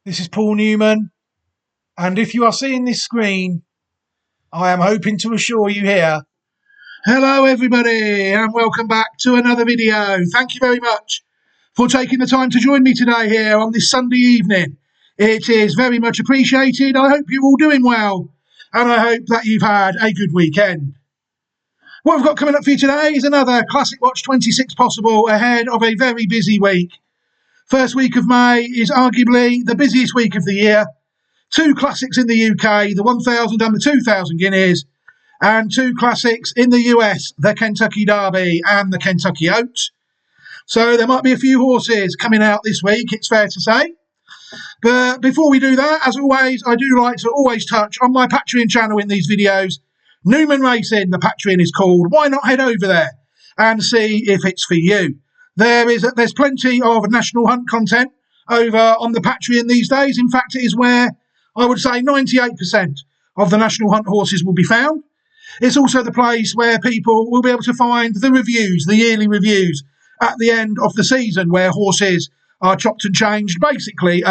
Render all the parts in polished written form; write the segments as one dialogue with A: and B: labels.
A: This is Paul Newman, and if you are seeing this screen, I am hoping to assure you here. Hello, everybody, and welcome back to another video. Thank you very much for taking the time to join me today here on this Sunday evening. It is very much appreciated. I hope you're all doing well, and I hope that you've had a good weekend. What we've got coming up for you today is another Classic Watch 26 possible ahead of a very busy week. First week of May is arguably the busiest week of the year. Two classics in the UK, the 1000 and the 2000 guineas, and two classics in the US, the Kentucky Derby and the Kentucky Oaks. So there might be a few horses coming out this week, it's fair to say. But before we do that, as always, I do like to always touch on my Patreon channel in these videos. Newman Racing, the Patreon is called. Why not head over there and see if it's for you? There's plenty of National Hunt content over on the Patreon these days. In fact, it is where I would say 98% of the National Hunt horses will be found. It's also the place where people will be able to find the reviews, the yearly reviews at the end of the season, where horses are chopped and changed. Basically,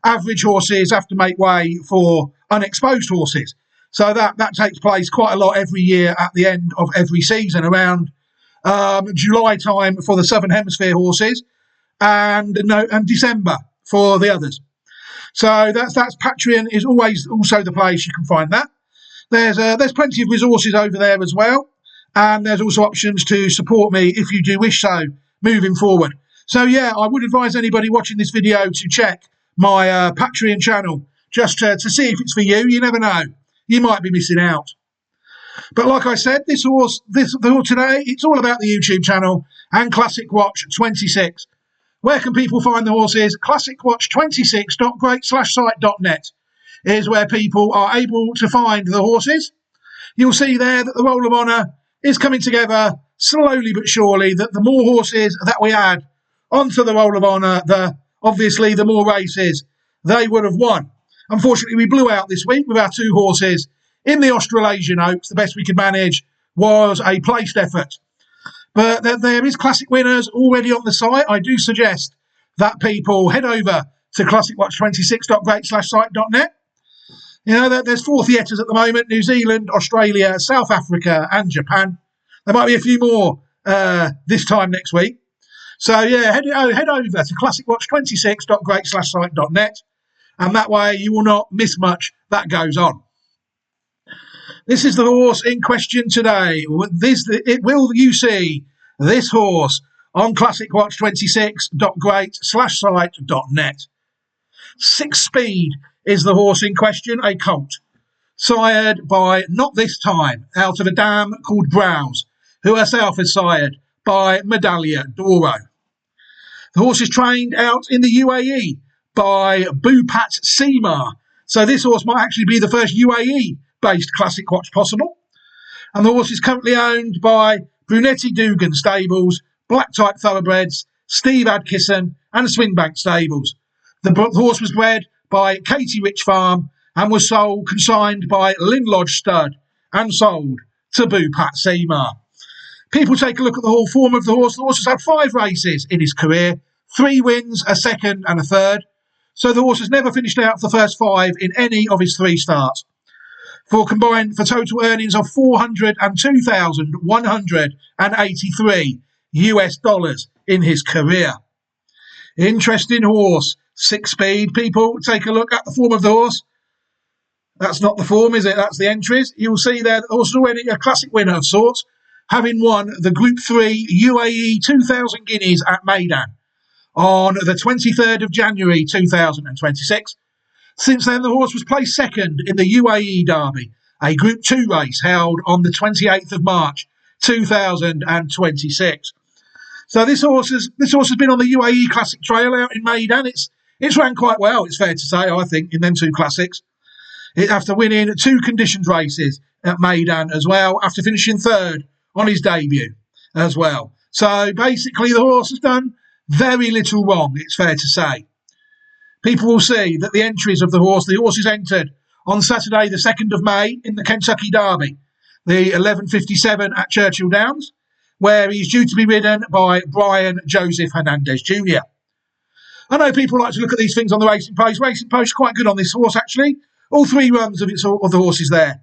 A: average horses have to make way for unexposed horses. So that takes place quite a lot every year at the end of every season, around July time for the Southern Hemisphere horses, and December for the others. So that's Patreon is always also the place you can find that. There's plenty of resources over there as well, and there's also options to support me if you do wish so moving forward. So yeah, I would advise anybody watching this video to check my Patreon channel just to see if it's for you. You never know, you might be missing out. But like I said, the horse today, it's all about the YouTube channel and Classic Watch 26. Where can people find the horses? classicwatch26.great/site.net is where people are able to find the horses. You'll see there that the Roll of Honour is coming together slowly but surely, that the more horses that we add onto the Roll of Honour, obviously the more races they would have won. Unfortunately, we blew out this week with our two horses in the Australasian Oaks. The best we could manage was a placed effort. But there is classic winners already on the site. I do suggest that people head over to classicwatch26.great/site.net. You know, there's 4 theatres at the moment: New Zealand, Australia, South Africa and Japan. There might be a few more this time next week. So yeah, head over to classicwatch26.great/site.net, and that way you will not miss much that goes on. This is the horse in question today. Will you see this horse on classicwatch26.great/site.net? 6 Speed is the horse in question, a colt, sired by Not This Time, out of a dam called Browse, who herself is sired by Medaglia d'Oro. The horse is trained out in the UAE by Bupat Seemar. So this horse might actually be the first UAE-based Classic Watch possible. And the horse is currently owned by Brunetti Dugan Stables, Black Type Thoroughbreds, Steve Adkisson and Swingbank Stables. The horse was bred by Katie Rich Farm and was consigned by Lynn Lodge Stud and sold to Bupat Seemar. People take a look at the whole form of the horse. The horse has had 5 races in his career, 3 wins, a second and a third. So the horse has never finished out the first 5 in any of his 3 starts, for total earnings of $402,183 US in his career. Interesting horse, 6 Speed. People take a look at the form of the horse. That's not the form, is it? That's the entries. You'll see there that the horse is already a classic winner of sorts, having won the Group 3 UAE 2000 Guineas at Meydan on the 23rd of January 2026. Since then, the horse was placed second in the UAE Derby, a Group 2 race held on the 28th of March 2026. So this horse has been on the UAE Classic Trail out in Meydan. It's ran quite well, it's fair to say, I think, in them 2 classics. After winning 2 conditions races at Meydan as well, after finishing 3rd on his debut as well. So basically the horse has done very little wrong, it's fair to say. People will see that the entries of the horse is entered on Saturday the 2nd of May in the Kentucky Derby, the 11:57 at Churchill Downs, where he's due to be ridden by Brian Joseph Hernandez Jr. I know people like to look at these things on the Racing Post. Racing Post quite good on this horse, actually. All 3 runs of the horses there.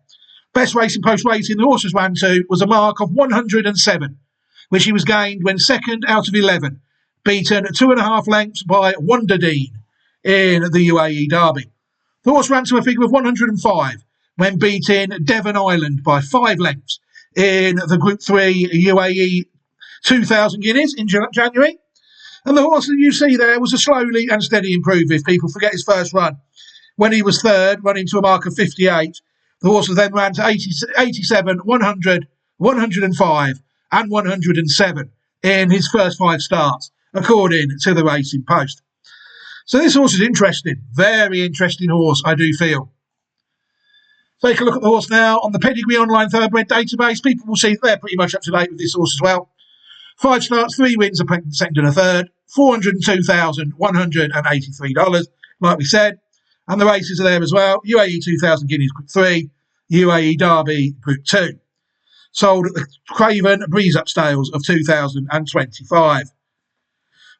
A: Best Racing Post rating the horses ran to was a mark of 107, which he was gained when second out of 11, beaten 2.5 lengths by Wonder Dean in the UAE Derby. The horse ran to a figure of 105 when beating Devon Island by 5 lengths in the Group 3 UAE 2,000 guineas in January. And the horse that you see there was a slowly and steady improver if people forget his first run. When he was third, running to a mark of 58, the horse then ran to 87, 100, 105 and 107 in his first 5 starts, according to the Racing Post. So this horse is interesting. Very interesting horse, I do feel. Take a look at the horse now on the Pedigree Online Thoroughbred database. People will see they're pretty much up to date with this horse as well. 5 starts, 3 wins, a second and a third, $402,183, like we said. And the races are there as well. UAE 2000 Guineas Group 3, UAE Derby Group 2. Sold at the Craven Breeze Up Stales of 2025.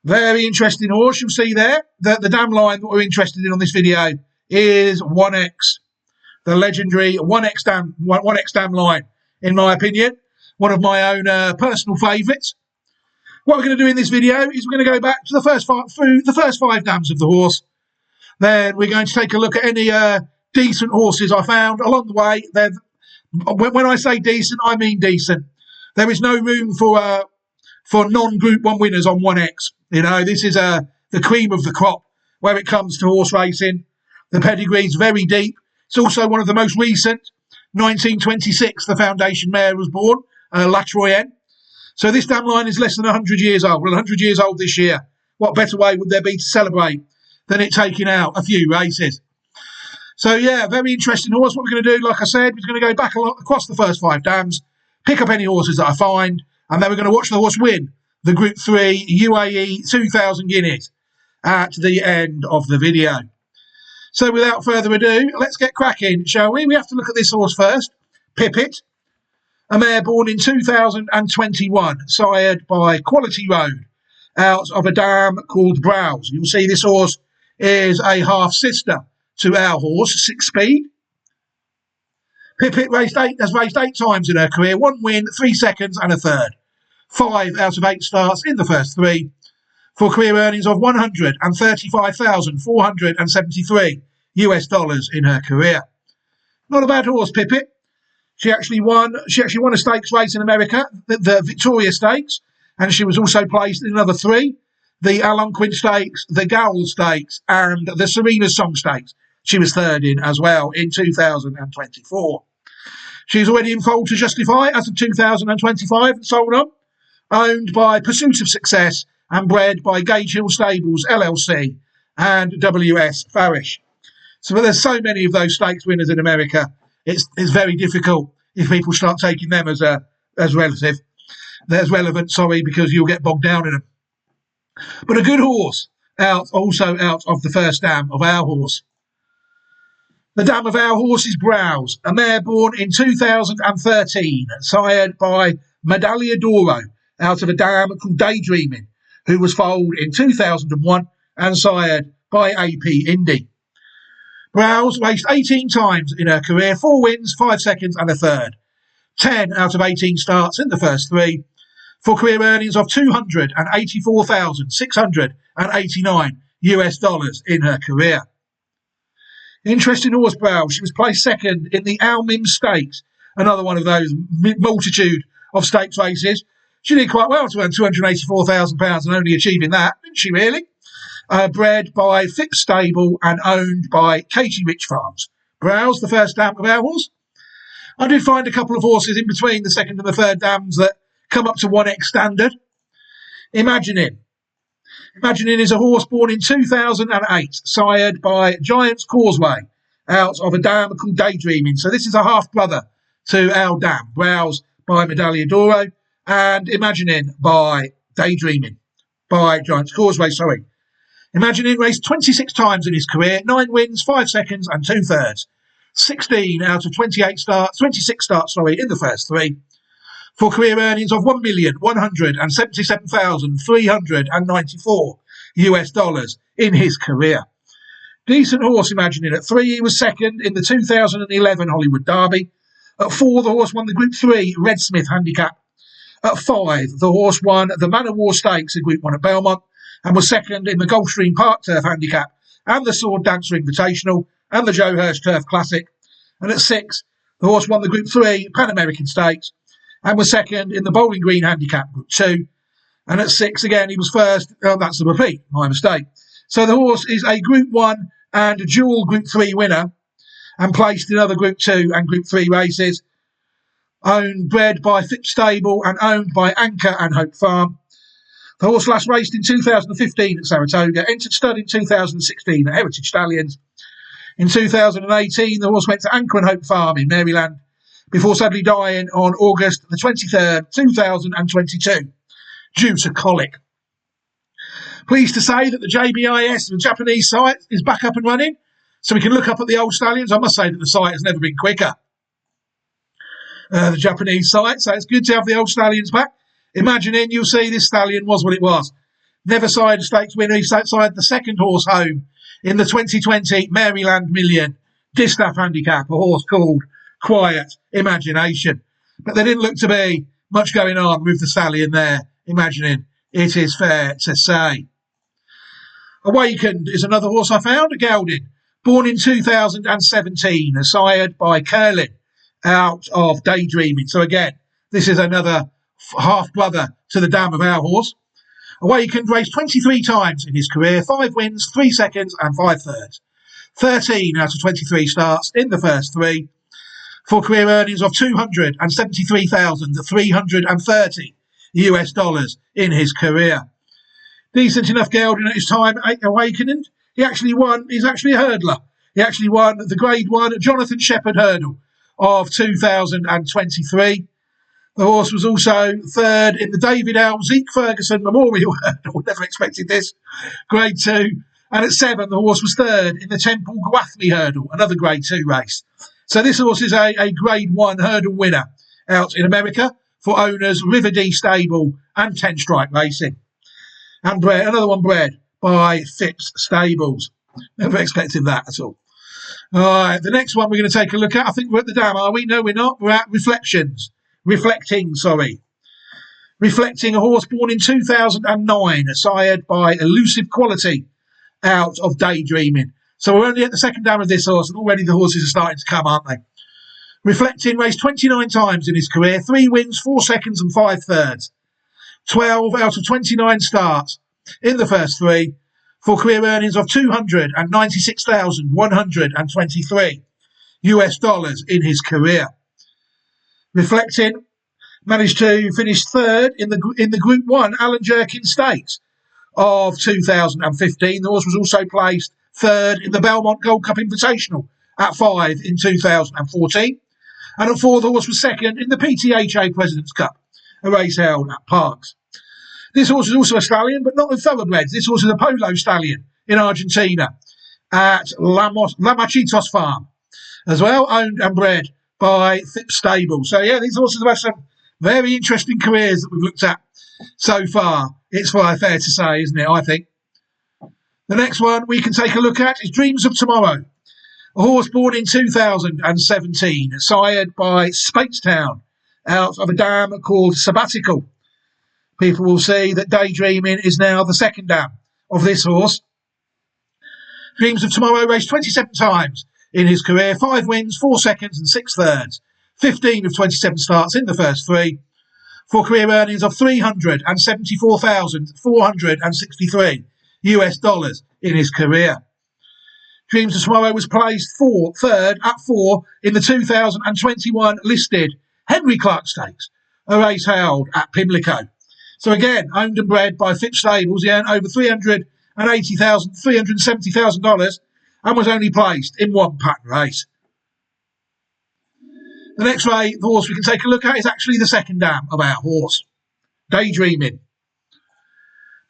A: Very interesting horse. You'll see there that the dam line that we're interested in on this video is 1X. The legendary 1X dam line, in my opinion. One of my own personal favourites. What we're going to do in this video is we're going to go back to the first 5 dams of the horse. Then we're going to take a look at any decent horses I found along the way. When I say decent, I mean decent. There is no room for non-Group 1 winners on 1X. You know, this is the cream of the crop where it comes to horse racing. The pedigree is very deep. It's also one of the most recent. 1926, the foundation mare was born, La Troyenne. So this dam line is less than 100 years old. Well, 100 years old this year. What better way would there be to celebrate than it taking out a few races? So, yeah, very interesting horse. What we're going to do, like I said, we're going to go back across the first 5 dams, pick up any horses that I find, and then we're going to watch the horse win the Group 3 UAE 2,000 guineas at the end of the video. So, without further ado, let's get cracking, shall we? We have to look at this horse first. Pippet, a mare born in 2021, sired by Quality Road, out of a dam called Browse. You'll see this horse is a half-sister to our horse, 6 Speed. Pippet has raced 8 times in her career, 1 win, 3 seconds and a third. 5 out of 8 starts in the first 3 for career earnings of $135,473 US in her career. Not a bad horse, Pippet. She actually won a stakes race in America, the Victoria Stakes, and she was also placed in another 3, the Algonquin Stakes, the Gowl Stakes, and the Serena Song Stakes. She was third in as well in 2024. She's already in foal to Justify as of 2025 and sold on, owned by Pursuit of Success and bred by Gage Hill Stables LLC and W.S. Farish. So there's so many of those stakes winners in America. It's very difficult if people start taking them as relative. There's relevant, because you'll get bogged down in them. But a good horse, also out of the first dam of our horse. The dam of our horse is Browse, a mare born in 2013, sired by Medaglia d'Oro, out of a dam called Daydreaming, who was foaled in 2001 and sired by AP Indy. Browse raced 18 times in her career, 4 wins, 5 seconds and a third. 10 out of 18 starts in the first 3 for career earnings of $284,689 US in her career. Interesting horse, Browse. She was placed second in the Almim Stakes, another one of those multitude of stakes races. She did quite well to earn £284,000 and only achieving that, didn't she really? Bred by Fitz Stable and owned by Katie Rich Farms. Browse, the first dam of our horse. I did find a couple of horses in between the second and the third dams that come up to 1X standard. Imagining is a horse born in 2008, sired by Giant's Causeway, out of a dam called Daydreaming. So this is a half-brother to our dam. Browse by Medaglia d'Oro and Imagining by Daydreaming, by Giant's Causeway, Imagining raced 26 times in his career, 9 wins, 5 seconds and 2 thirds. 16 out of 26 starts, in the first 3 for career earnings of $1,177,394 US dollars in his career. Decent horse, imagining. At 3, he was second in the 2011 Hollywood Derby. At 4, the horse won the Group 3 Red Smith Handicap. At 5, the horse won the Man of War Stakes in Group 1 at Belmont and was second in the Gulfstream Park Turf Handicap and the Sword Dancer Invitational and the Joe Hirsch Turf Classic. And at 6, the horse won the Group 3 Pan American Stakes and was second in the Bowling Green Handicap Group 2. And at 6, again, he was first. Oh, that's a repeat, my mistake. So the horse is a Group 1 and a dual Group 3 winner and placed in other Group 2 and Group 3 races. Bred by Phipps Stable and owned by Anchor and Hope Farm. The horse last raced in 2015 at Saratoga, entered stud in 2016 at Heritage Stallions. In 2018, the horse went to Anchor and Hope Farm in Maryland before sadly dying on August the 23rd, 2022, due to colic. Pleased to say that the JBIS, the Japanese site, is back up and running, so we can look up at the old stallions. I must say that the site has never been quicker. The Japanese site, so it's good to have the old stallions back. Imagining, you'll see this stallion was what it was. Never side a stakes winner. He side the second horse home in the 2020 Maryland Million Distaff Handicap, a horse called Quiet Imagination. But there didn't look to be much going on with the stallion there, Imagining, it is fair to say. Awakened is another horse I found, a gelding, born in 2017, sired by Curlin, out of Daydreaming. So again, this is another half-brother to the dam of our horse. Awakened raced 23 times in his career, 5 wins, 3 seconds and 5 thirds. 13 out of 23 starts in the first 3 for career earnings of $273,330 US dollars in his career. Decent enough gelding at his time Awakening. He's actually a hurdler. He actually won the Grade 1 Jonathan Shepherd Hurdle of 2023. The horse was also third in the David L. Zeke Ferguson Memorial Hurdle. Never expected this. Grade 2. And at 7, the horse was third in the Temple Gwathmey Hurdle, another Grade 2 race. So this horse is a Grade 1 hurdle winner out in America for owners River D Stable and 10 Strike Racing. And another one bred by Phipps Stables. Never expected that at all. All right, the next one we're going to take a look at. I think we're at the dam, are we? No, we're not. We're at Reflecting, a horse born in 2009, sired by Elusive Quality out of Daydreaming. So we're only at the second dam of this horse, and already the horses are starting to come, aren't they? Reflecting raced 29 times in his career, 3 wins, 4 seconds and 5 thirds. 12 out of 29 starts in the first 3 for career earnings of $296,123 US dollars in his career. Reflecting managed to finish third in the Group 1 Alan Jerkin Stakes of 2015. The horse was also placed third in the Belmont Gold Cup Invitational at 5 in 2014. And at 4, the horse was second in the PTHA President's Cup, a race held at Parks. This horse is also a stallion, but not with thoroughbreds. This horse is a polo stallion in Argentina at La Machitos Farm, as well, owned and bred by Phipps Stable. So, yeah, these horses have had some very interesting careers that we've looked at so far. It's fair to say, isn't it, I think. The next one we can take a look at is Dreams of Tomorrow, a horse born in 2017, sired by Speightstown, out of a dam called Sabbatical. People will see that Daydreaming is now the second dam of this horse. Dreams of Tomorrow raced 27 times in his career, 5 wins, 4 seconds and 6 thirds. 15 of 27 starts in the first 3 for career earnings of $374,463 US dollars in his career. Dreams of Tomorrow was placed third at 4 in the 2021 listed Henry Clark Stakes, a race held at Pimlico. So again, owned and bred by Phipps Stables, he earned over $370,000 and was only placed in 1 pattern race. The next horse we can take a look at is actually the second dam of our horse, Daydreaming.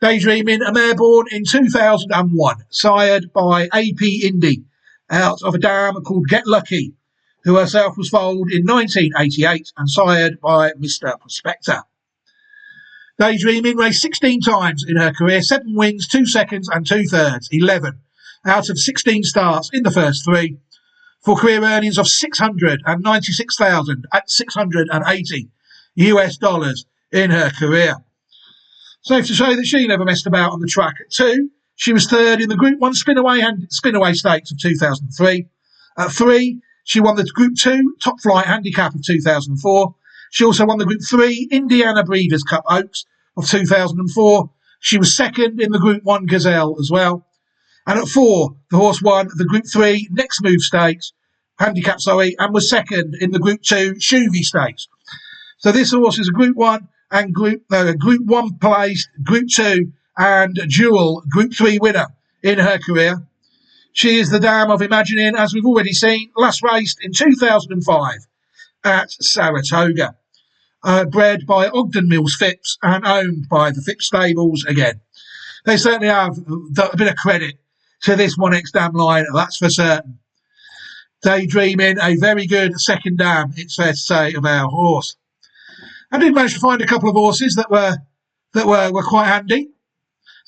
A: Daydreaming, a mare born in 2001, sired by AP Indy, out of a dam called Get Lucky, who herself was foaled in 1988 and sired by Mr. Prospector. Daydreaming raced 16 times in her career, 7 wins, 2 seconds and 2/3, 11 out of 16 starts in the first 3, for career earnings of $696,680 US dollars in her career. Safe to say that she never messed about on the track. At 2, she was 3rd in the Group 1 Spinaway Stakes of 2003. At 3, she won the Group 2 Top Flight Handicap of 2004. She also won the Group 3 Indiana Breeders' Cup Oaks of 2004. She was 2nd in the Group 1 Gazelle as well. And at 4, the horse won the Group 3 Next Move Stakes, Handicap, and was 2nd in the Group 2 Shuvi Stakes. So this horse is a Group 1 and Group 1 placed, Group 2 and dual Group 3 winner in her career. She is the dam of Imagining, as we've already seen, last raced in 2005 at Saratoga. Bred by Ogden Mills Phipps and owned by the Phipps stables again. They certainly have a bit of credit to this 1X dam line, that's for certain. Daydreaming, a very good second dam, it's fair to say, of our horse. I did manage to find a couple of horses that were quite handy,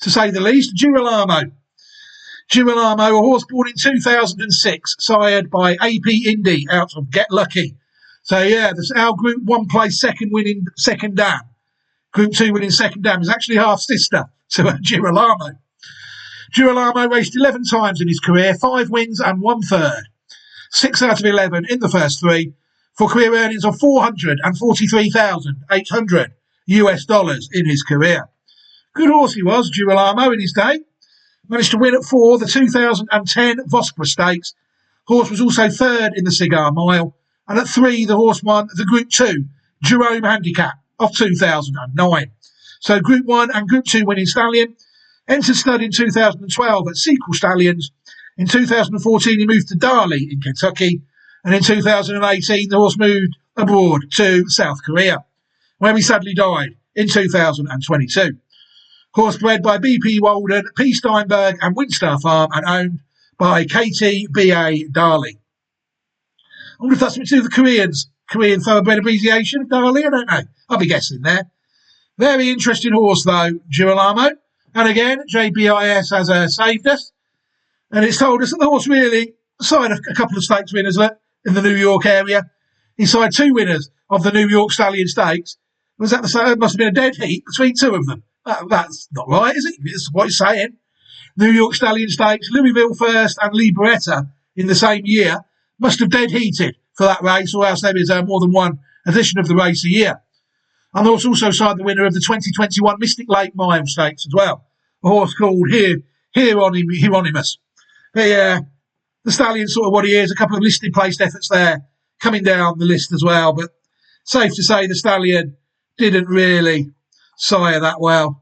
A: to say the least. Girolamo, a horse born in 2006, sired by AP Indy out of Get Lucky. So yeah, our Group 1 place second winning second dam. Group 2 winning second dam is actually half sister to Girolamo. Girolamo raced 11 times in his career, 5 wins and 1/3. 6 out of 11 in the first 3, for career earnings of $443,800 US dollars in his career. Good horse he was, Girolamo, in his day. Managed to win at 4, the 2010 Vosper Stakes. Horse was also 3rd in the Cigar Mile. And at 3, the horse won the Group 2 Jerome Handicap of 2009. So Group 1 and Group 2 winning stallion. Entered stud in 2012 at Sequel Stallions. In 2014, he moved to Darley in Kentucky. And in 2018, the horse moved abroad to South Korea, where he sadly died in 2022. Horse bred by B.P. Walden, P. Steinberg and Winstar Farm and owned by KTBA Darley. I wonder if that's something to do with the Korean thoroughbred abbreviation of Darley, I don't know. I'll be guessing there. Very interesting horse though, Girolamo. And again, JBIS has saved us. And it's told us that the horse really signed a couple of stakes winners in the New York area. He signed 2 winners of the New York Stallion Stakes. Was that it must have been a dead heat between 2 of them. That's not right, is it? It's what he's saying. New York Stallion Stakes, Louisville First and Liberetta in the same year must have dead heated for that race, or else there is more than one edition of the race a year. And the horse also signed the winner of the 2021 Mystic Lake Mile Stakes as well. A horse called Hieronymus. The stallion's sort of what he is, a couple of listed placed efforts there coming down the list as well. But safe to say the stallion didn't really sire that well.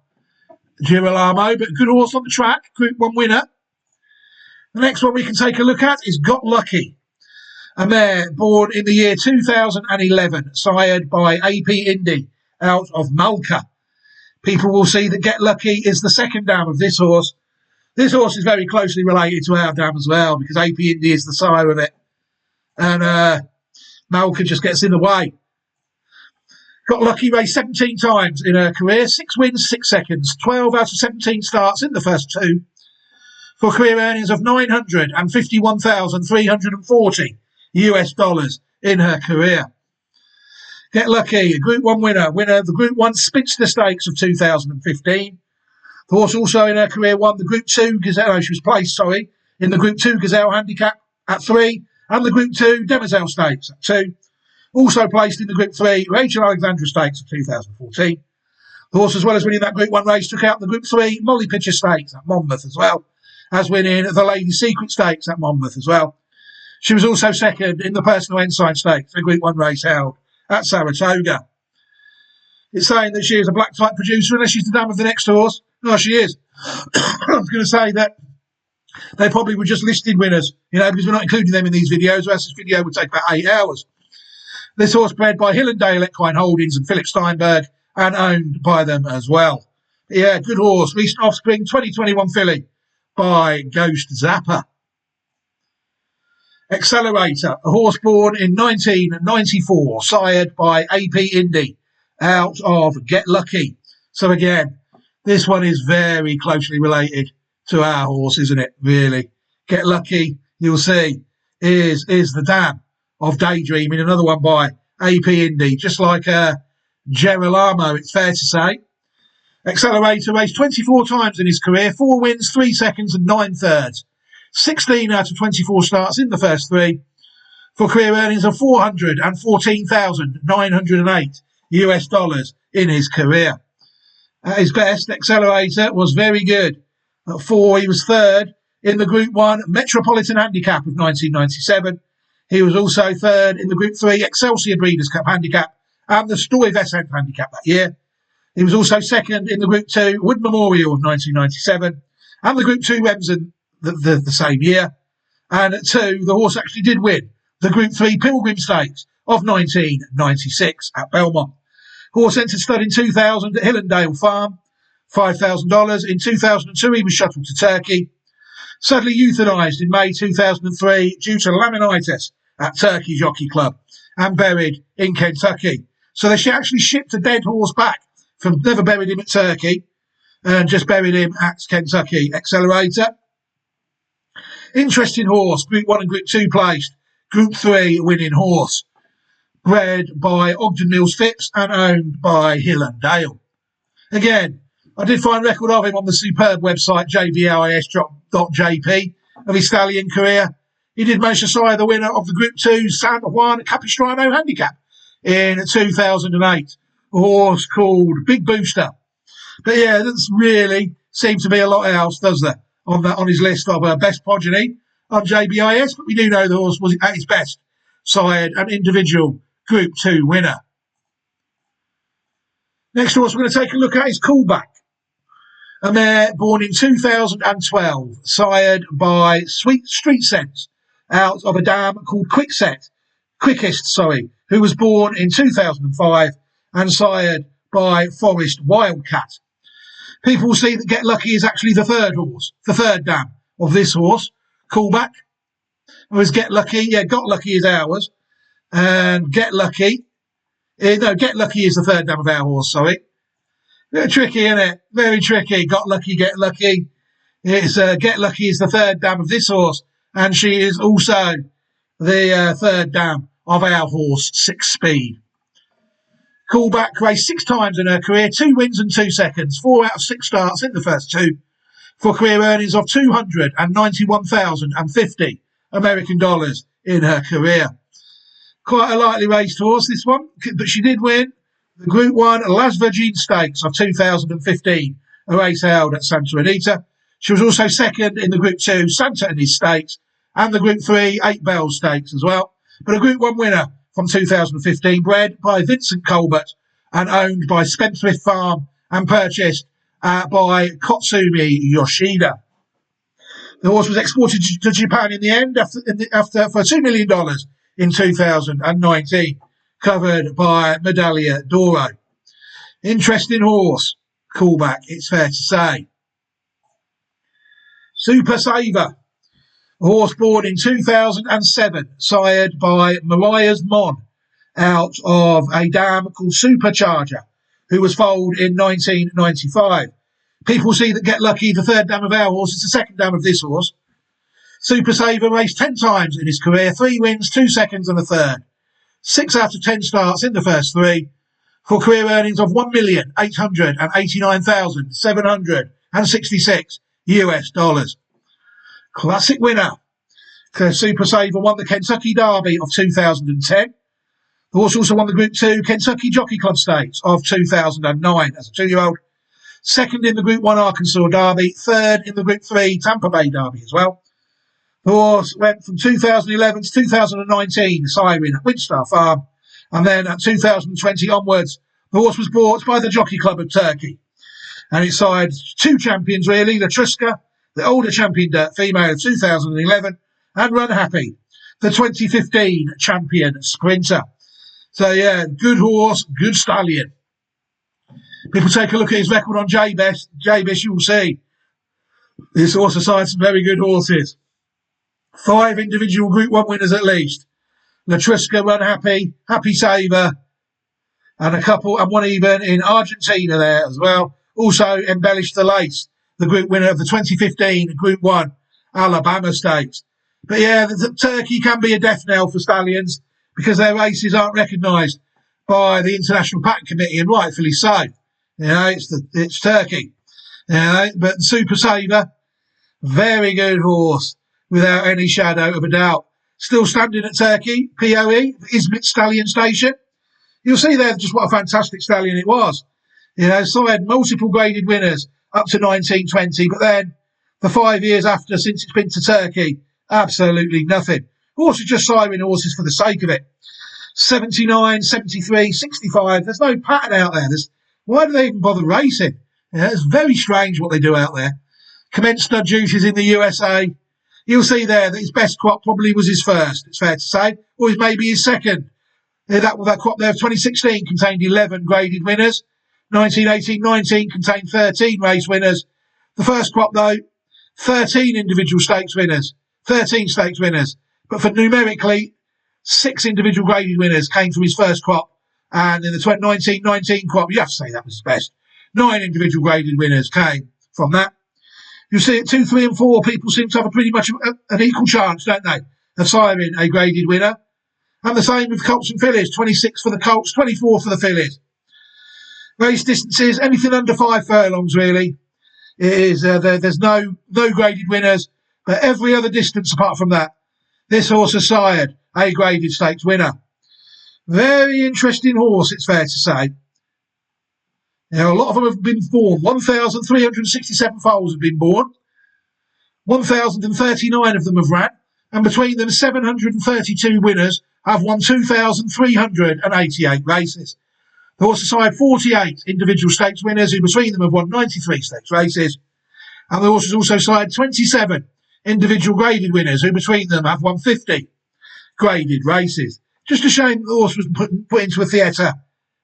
A: Girolamo, but good horse on the track, Group 1 winner. The next one we can take a look at is Got Lucky, a mare born in the year 2011, sired by AP Indy out of Malka. People will see that Get Lucky is the second dam of this horse. This horse is very closely related to our dam as well, because AP Indy is the sire of it. And Malka just gets in the way. Got Lucky raced 17 times in her career, 6 wins, 6 seconds, 12 out of 17 starts in the first 2, for career earnings of $951,340 US dollars in her career. Get Lucky, a Group 1 winner of the Group 1 Spinster Stakes of 2015. The horse also in her career won the Group 2 Gazelle, she was placed, in the Group 2 Gazelle Handicap at 3, and the Group 2 Demoiselle Stakes at 2. Also placed in the Group 3 Rachel Alexandra Stakes of 2014. The horse, as well as winning that Group 1 race, took out the Group 3 Molly Pitcher Stakes at Monmouth as well, as winning the Lady Secret Stakes at Monmouth as well. She was also 2nd in the Personal Ensign Stakes, a Group 1 race held at Saratoga. It's saying that she is a black type producer unless she's the dam of the next horse. No, she is. I was going to say that they probably were just listed winners, because we're not including them in these videos, or else this video would take about 8 hours. This horse bred by Hill and Dale Equine Holdings and Philip Steinberg and owned by them as well. Yeah, good horse. Recent offspring, 2021 filly by Ghost Zapper. Accelerator, a horse born in 1994, sired by AP Indy out of Get Lucky. So again, this one is very closely related to our horse, isn't it? Really. Get Lucky, you'll see, is the dam of Daydreaming, another one by AP Indy, just like Gerolamo, it's fair to say. Accelerator raced 24 times in his career, 4 wins, 3 seconds and 9 thirds. 16 out of 24 starts in the first 3 for career earnings of $414,908 US dollars in his career. At his best, Accelerator was very good. At 4, he was third in the Group 1 Metropolitan Handicap of 1997. He was also third in the Group 3 Excelsior Breeders' Cup Handicap and the Stuyvesant Handicap that year. He was also second in the Group 2 Wood Memorial of 1997 and the Group 2 Remsen the same year. And at 2, the horse actually did win the Group 3 Pilgrim Stakes of 1996 at Belmont. Horse entered stud in 2000 at Hillendale Farm, $5,000. In 2002, he was shuttled to Turkey. Sadly euthanised in May 2003 due to laminitis at Turkey Jockey Club and buried in Kentucky. So they actually shipped a dead horse back from, never buried him at Turkey and just buried him at Kentucky. Accelerator. Interesting horse, Group 1 and Group 2 placed. Group 3 winning horse. Bred by Ogden Mills Phipps and owned by Hill and Dale. Again, I did find record of him on the superb website jblis.jp of his stallion career. He did manage to sire the winner of the Group 2 San Juan Capistrano Handicap in 2008. A horse called Big Booster. But yeah, there doesn't really seem to be a lot else, does there, on his list of best progeny on JBIS. But we do know the horse was at his best sired an individual Group 2 winner. Next horse we're going to take a look at is Coolback. A mare born in 2012, sired by Sweet Street Sense out of a dam called Quickest, who was born in 2005 and sired by Forest Wildcat. People will see that Get Lucky is actually the third horse, the third dam of this horse, Coolback. Whereas Get Lucky, yeah, Got Lucky is ours. And Get Lucky is the third dam of our horse, sorry. Very tricky, isn't it? Very tricky. Got Lucky, Get Lucky. It's Get Lucky is the third dam of this horse, and she is also the third dam of our horse, 6 Speed. Coolback raced 6 times in her career, 2 wins and 2 seconds, 4 out of 6 starts in the first 2, for career earnings of $291,050 American dollars in her career. Quite a lightly raced horse, this one, but she did win the Group 1 Las Virgin Stakes of 2015, a race held at Santa Anita. She was also second in the Group 2 Santa Anita Stakes and the Group 3 Eight Bells Stakes as well. But a Group 1 winner from 2015, bred by Vincent Colbert and owned by Spendthrift Farm and purchased by Kotsumi Yoshida. The horse was exported to Japan in the end after for $2 million in 2019, covered by Medaglia d'Oro. Interesting horse, Coolback, it's fair to say. Super Saver, a horse born in 2007, sired by Mariah's Mon out of a dam called Supercharger, who was foaled in 1995. People see that Get Lucky, the third dam of our horse, is the second dam of this horse. Super Saver raced 10 times in his career, 3 wins, 2 seconds and a third. 6 out of 10 starts in the first 3 for career earnings of $1,889,766 US dollars. Classic winner. Super Saver won the Kentucky Derby of 2010. The horse also won the Group 2 Kentucky Jockey Club Stakes of 2009 as a 2-year-old. Second in the Group 1 Arkansas Derby. Third in the Group 3 Tampa Bay Derby as well. The horse went from 2011 to 2019 siring at Windstar Farm. And then at 2020 onwards, the horse was bought by the Jockey Club of Turkey. And it sired 2 champions really, Latruska, the older champion dirt female of 2011, and Run Happy, the 2015 champion sprinter. So yeah, good horse, good stallion. People take a look at his record on JBIS, you will see this horse has sired some very good horses. 5 individual Group 1 winners at least. Latruska, Run Happy, Happy Saver, and a couple, and one even in Argentina there as well. Also embellished the lace, the group winner of the 2015 Group 1 Alabama Stakes. But yeah, Turkey can be a death knell for stallions because their races aren't recognised by the International Patent Committee, and rightfully so. You know, it's Turkey. You know, but Super Saver, very good horse, without any shadow of a doubt. Still standing at Turkey, POE, Izmit Stallion Station. You'll see there just what a fantastic stallion it was. You know, so I had multiple graded winners up to 1920, but then the 5 years after, since it's been to Turkey, absolutely nothing. Horses just siring horses for the sake of it. 79, 73, 65. There's no pattern out there. Why do they even bother racing? Yeah, it's very strange what they do out there. Commenced stud duties in the USA. You'll see there that his best crop probably was his first, it's fair to say, or maybe his second. That crop there of 2016 contained 11 graded winners. 1918-19 contained 13 race winners. The first crop, though, 13 individual stakes winners. 13 stakes winners. But for numerically, 6 individual graded winners came from his first crop. And in the 1919 crop, you have to say that was his best. 9 individual graded winners came from that. You see at 2, 3 and 4, people seem to have a pretty much an equal chance, don't they, of siring a graded winner. And the same with Colts and fillies, 26 for the Colts, 24 for the fillies. Race distances, anything under 5 furlongs, really. There's no graded winners, but every other distance apart from that, this horse has sired a graded stakes winner. Very interesting horse, it's fair to say. Now, a lot of them have been born. 1,367 foals have been born. 1,039 of them have ran. And between them, 732 winners have won 2,388 races. The horses side 48 individual stakes winners, who between them have won 93 stakes races. And the horses also side 27 individual graded winners, who between them have won 50 graded races. Just a shame the horse was put into a theatre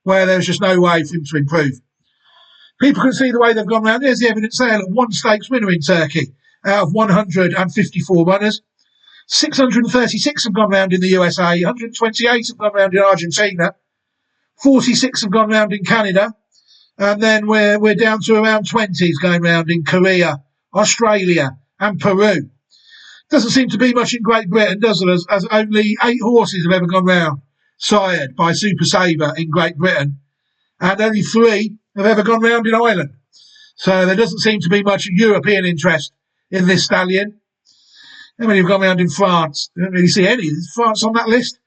A: where there was just no way for him to improve. People can see the way they've gone round. There's the evidence there. Look, 1 stakes winner in Turkey out of 154 runners. 636 have gone round in the USA. 128 have gone round in Argentina. 46 have gone round in Canada. And then we're down to around 20s going round in Korea, Australia and Peru. Doesn't seem to be much in Great Britain, does it? As only 8 horses have ever gone round sired by Super Saver in Great Britain. And only 3 have ever gone round in Ireland. So there doesn't seem to be much European interest in this stallion. How many have gone round in France? I don't really see any. Is France on that list?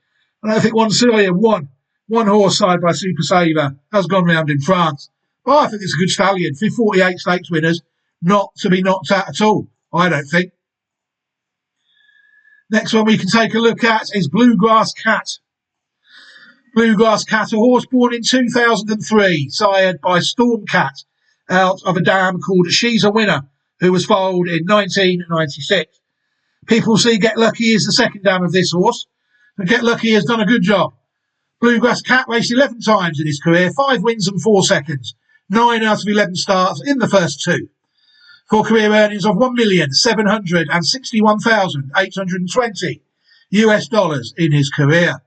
A: I don't think one horse side by Super Saver has gone round in France. But I think it's a good stallion. 48 stakes winners, not to be knocked out at all, I don't think. Next one we can take a look at is Bluegrass Cat. Bluegrass Cat, a horse born in 2003, sired by Storm Cat out of a dam called She's a Winner, who was foaled in 1996. People see Get Lucky as the second dam of this horse, but Get Lucky has done a good job. Bluegrass Cat raced 11 times in his career, 5 wins and 4 seconds, 9 out of 11 starts in the first 2. For career earnings of $1,761,820 US in his career.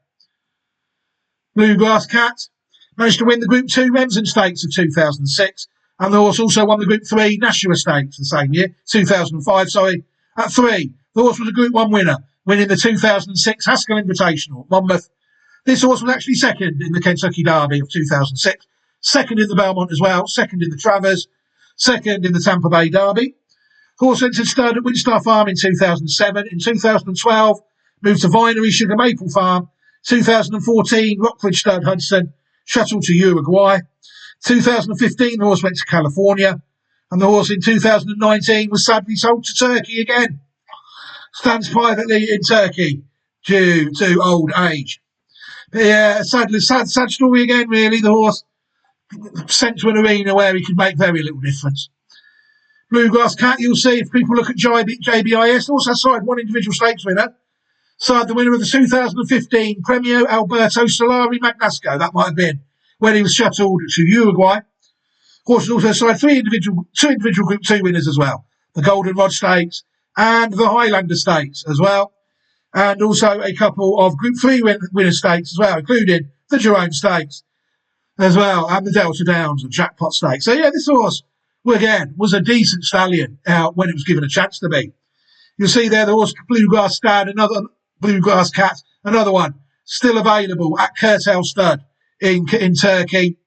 A: Bluegrass Cat managed to win the Group 2 Remsen Stakes of 2006, and the horse also won the Group 3 Nashua Stakes the same year, 2005, at 3. The horse was a Group 1 winner, winning the 2006 Haskell Invitational at Monmouth. This horse was actually second in the Kentucky Derby of 2006, second in the Belmont as well, second in the Travers, second in the Tampa Bay Derby. Horse entered stud at Winstar Farm in 2007. In 2012, moved to Vinery Sugar Maple Farm. 2014, Rockridge Stud Hudson, shuttled to Uruguay. 2015, the horse went to California. And the horse in 2019 was sadly sold to Turkey again. Stands privately in Turkey due to old age. But yeah, sad story again, really. The horse sent to an arena where he could make very little difference. Bluegrass Cat, you'll see if people look at JBIS, also side 1 individual stakes winner. Side the winner of the 2015 Premio Alberto Solari Magnasco, that might have been when he was shuttled to Uruguay. Horse also side 2 individual Group 2 winners as well. The Golden Rod Stakes and the Highlander Stakes as well. And also a couple of Group 3 winner stakes as well, including the Jerome Stakes. as well, and the Delta Downs and Jackpot Stakes. So yeah, this horse, again, was a decent stallion out when it was given a chance to be. You'll see there the horse Bluegrass Stud, another Bluegrass Cat, another one still available at Kurtel Stud in Turkey.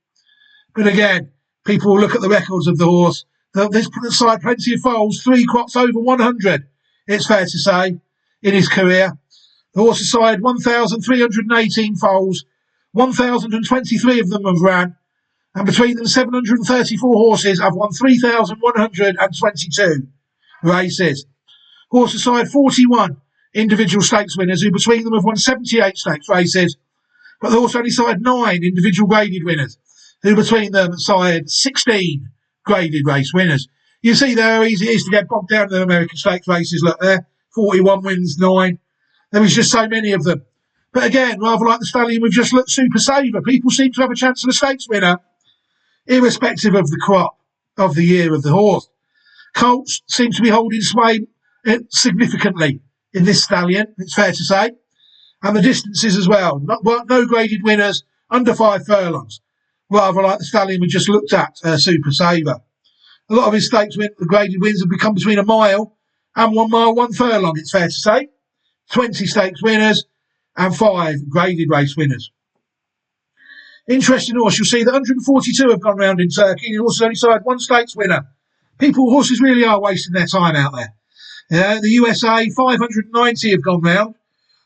A: But again, people will look at the records of the horse. There's put aside plenty of foals, 3 crops over 100, it's fair to say, in his career. The horse aside 1,318 foals, 1,023 of them have ran, and between them 734 horses have won 3,122 races. Horse aside 41 individual stakes winners, who between them have won 78 stakes races, but the horse only side 9 individual graded winners, who between them side 16 graded race winners. You see there how easy it is to get bogged down in the American stakes races. Look there, 41 wins, 9. There was just so many of them. But again, rather like the stallion we've just looked, Super Saver, people seem to have a chance of a stakes winner, irrespective of the crop of the year of the horse. Colts seem to be holding sway significantly in this stallion, it's fair to say. And the distances as well. No graded winners under 5 furlongs, rather like the stallion we just looked at, Super Saver. A lot of his stakes graded wins have become between a mile and 1 mile, 1 furlong, it's fair to say. 20 stakes winners and 5 graded race winners. Interesting horse, you'll see that 142 have gone round in Turkey, and he also only side 1 stakes winner. Horses really are wasting their time out there. The USA, 590 have gone round.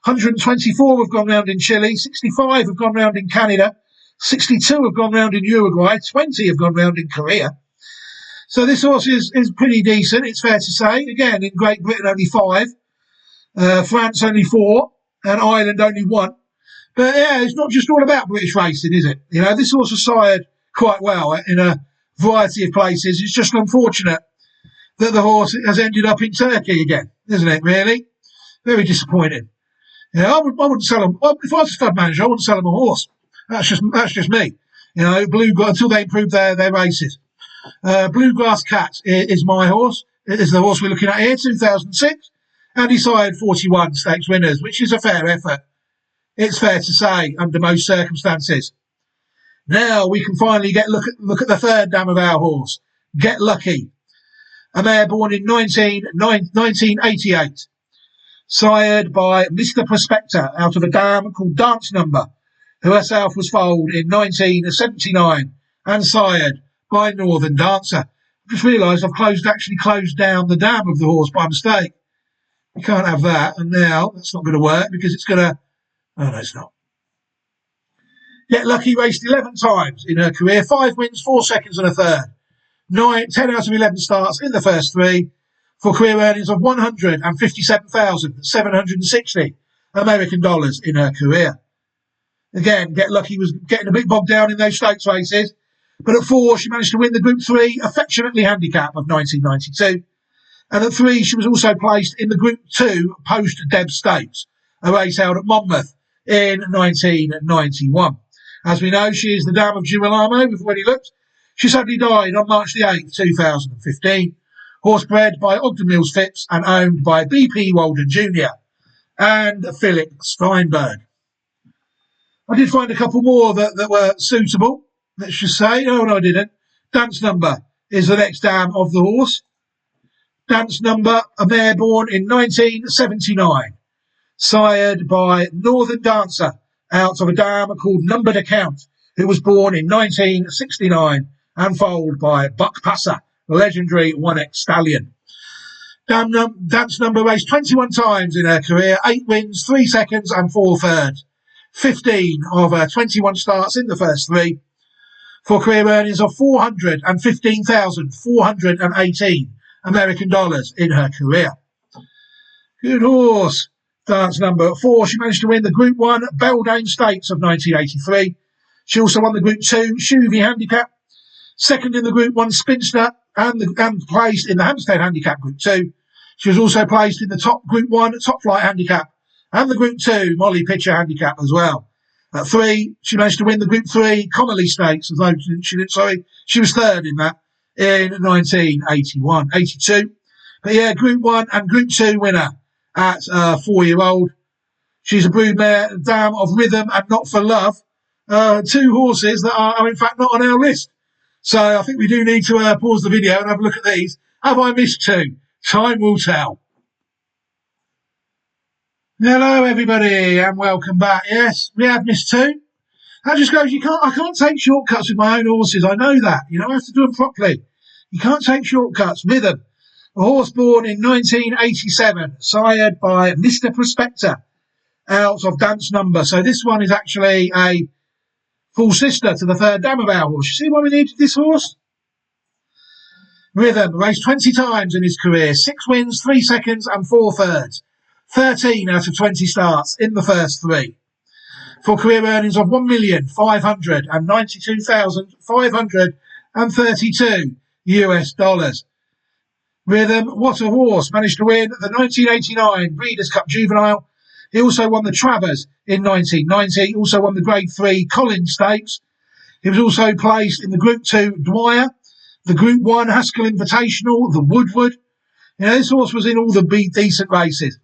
A: 124 have gone round in Chile. 65 have gone round in Canada. 62 have gone round in Uruguay. 20 have gone round in Korea. So this horse is pretty decent, it's fair to say. Again, in Great Britain, only 5. France, only 4. And Ireland, only 1. But yeah, it's not just all about British racing, is it? You know, this horse is sired quite well in a variety of places. It's just unfortunate that the horse has ended up in Turkey again, isn't it, really? Very disappointing. Yeah, I wouldn't sell him. If I was a stud manager, I wouldn't sell him a horse. That's just me. You know, until they improve their races. Bluegrass Cat is my horse. It is the horse we're looking at here, 2006. And he sired 41 stakes winners, which is a fair effort, it's fair to say, under most circumstances. Now we can finally look at the third dam of our horse, Get Lucky. A mare born in 1988, sired by Mr. Prospector out of a dam called Dance Number, who herself was foaled in 1979 and sired by Northern Dancer. I just realised I've actually closed down the dam of the horse by mistake. You can't have that, and now that's not going to work because it's going to... Oh, no, it's not. Get Lucky raced 11 times in her career, 5 wins, 4 seconds and a third. 10 out of 11 starts in the first 3 for career earnings of $157,760 American dollars in her career. Again, Get Lucky was getting a bit bogged down in those stakes races, but at 4 she managed to win the Group 3 Affectionately Handicap of 1992, and at 3 she was also placed in the Group 2 Post-Deb Stakes, a race held at Monmouth in 1991. As we know, she is the dam of Girolamo. We've already looked. She sadly died on March the 8th, 2015. Horse bred by Ogden Mills Phipps and owned by B.P. Walden Jr. and Philip Steinberg. I did find a couple more that were suitable, let's just say. Oh, no, I didn't. Dance Number is the next dam of the horse. Dance Number, a mare born in 1979, sired by Northern Dancer out of a dam called Numbered Account, who was born in 1969 and foaled by Buck Passer, legendary 1X stallion. Dance Number raced 21 times in her career, 8 wins, 3 seconds and 4 thirds. 15 of her 21 starts in the first 3 for career earnings of $415,418 American dollars in her career. Good horse. Dance Number 4, she managed to win the Group 1 Beldane Stakes of 1983. She also won the Group 2 Chuvy Handicap, second in the Group 1 Spinster, and placed in the Hampstead Handicap Group 2. She was also placed in the top Group 1 Top Flight Handicap and the Group 2 Molly Pitcher Handicap as well. At 3, she managed to win the Group 3 Connolly Stakes, although she was third in that in 1982. But yeah, Group 1 and Group 2 winner at 4-year-old. She's a broodmare, dam of rhythm and not for love, two horses that are in fact not on our list. So I think we do need to pause the video and have a look at these. Have I missed two? Time will tell. Hello, everybody, and welcome back. Yes, we have missed two. That just goes, I can't take shortcuts with my own horses. I know that. I have to do them properly. You can't take shortcuts with them. A horse born in 1987, sired by Mr. Prospector, out of Dance Number. So this one is actually a full sister to the third dam of our horse. You see why we needed this horse? Rhythm raced 20 times in his career, 6 wins, 3 seconds and 4 thirds. 13 out of 20 starts in the first 3. For career earnings of $1,592,532 US. Rhythm, what a horse, managed to win the 1989 Breeders' Cup Juvenile. He also won the Travers in 1990. He also won the Grade 3 Collins Stakes. He was also placed in the Group 2 Dwyer, the Group 1 Haskell Invitational, the Woodward. This horse was in all the decent races.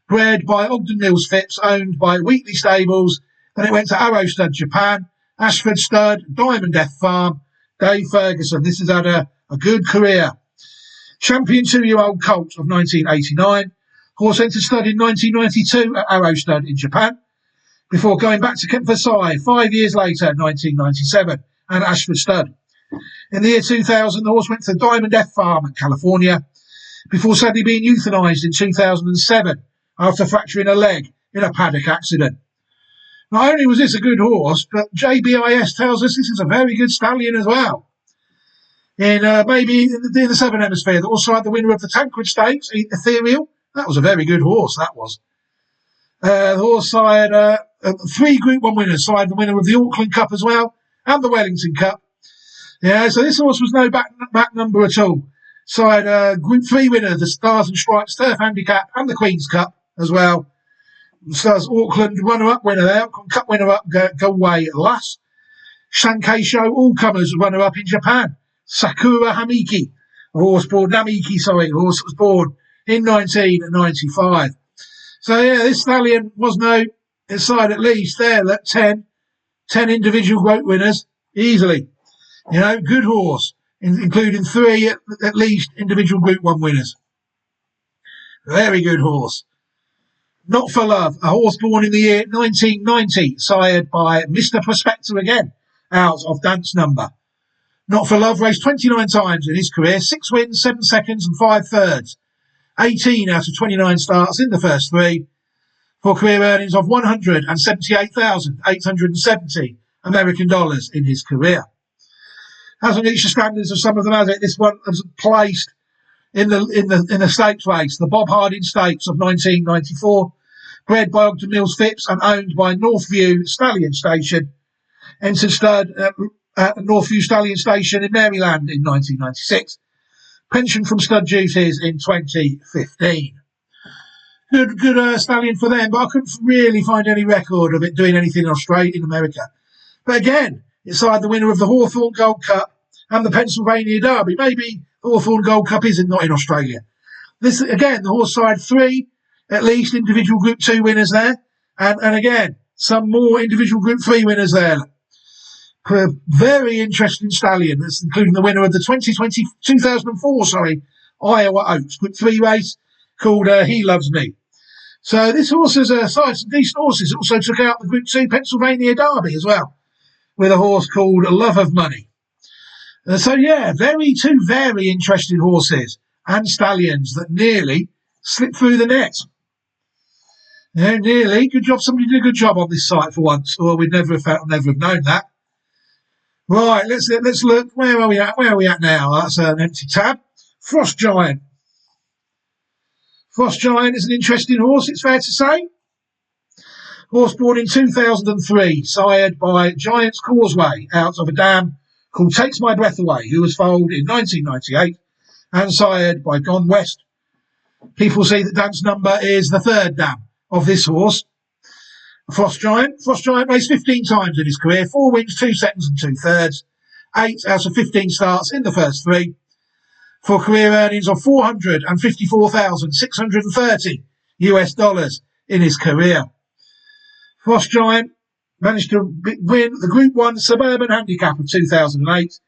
A: Bred by Ogden Mills Phipps, owned by Wheatley Stables. Then it went to Arrow Stud Japan, Ashford Stud, Diamond F Farm, Dave Ferguson. This has had a good career. Champion 2-year-old colt of 1989. Horse entered stud in 1992 at Arrow Stud in Japan, before going back to Versailles 5 years later, 1997, and Ashford Stud. In the year 2000, the horse went to Diamond F Farm in California, before sadly being euthanised in 2007 after fracturing a leg in a paddock accident. Not only was this a good horse, but JBIS tells us this is a very good stallion as well. Maybe in the Southern Hemisphere, they also had the winner of the Tancred Stakes, Ethereal. That was a very good horse, that was. The horse sired 3 Group 1 winners, sired the winner of the Auckland Cup as well, and the Wellington Cup. So this horse was no back number at all. Sired Group 3 winner, the Stars and Stripes Turf Handicap, and the Queen's Cup as well. Stars Auckland runner-up winner there, Auckland Cup winner-up, go away last. Sankei Show all-comers runner-up in Japan. Sakura Hamiki, a horse born, a horse that was born in 1995. So this stallion was inside at least there, 10 individual group winners, easily. Good horse, including 3 at least individual Group 1 winners. Very good horse. Not for Love, a horse born in the year 1990, sired by Mr. Prospector again, out of Dance Number. Not for Love raced 29 times in his career, 6 wins, 7 seconds and 5 thirds. 18 out of 29 starts in the first 3. For career earnings of $178,870 American dollars in his career. Hasn't reached the standards of some of them, has it? This one was placed in the stakes race, the Bob Harding Stakes of 1994, bred by Ogden Mills Phipps and owned by Northview Stallion Station. Entered stud at Northview Stallion Station in Maryland in 1996. Pension from stud duties in 2015. Good stallion for them, but I couldn't really find any record of it doing anything in America. But again, it's like the winner of the Hawthorne Gold Cup and the Pennsylvania Derby. Maybe the Hawthorne Gold Cup not in Australia. This again, the horse side 3 at least individual Group 2 winners there, and again some more individual Group 3 winners there. A very interesting stallion, that's including the winner of the 2004 Iowa Oaks Group 3 race called He Loves Me. So this horse has sired some decent horses. It also took out the Group 2 Pennsylvania Derby as well, with a horse called Love of Money. Two very interesting horses and stallions that nearly slipped through the net. Nearly. Good job. Somebody did a good job on this site for once, or we'd never have known that. Right, let's look. Where are we at? Where are we at now? That's an empty tab. Frost Giant. Frost Giant is an interesting horse, it's fair to say. Horse born in 2003, sired by Giant's Causeway out of a dam called Takes My Breath Away, who was foaled in 1998 and sired by Gone West. People see that Dance Number is the third dam of this horse. Frost Giant raced 15 times in his career, 4 wins, 2 seconds and 2 thirds. 8 out of 15 starts in the first 3. For career earnings of $454,630 US in his career. Frost Giant managed to win the Group 1 Suburban Handicap of 2008.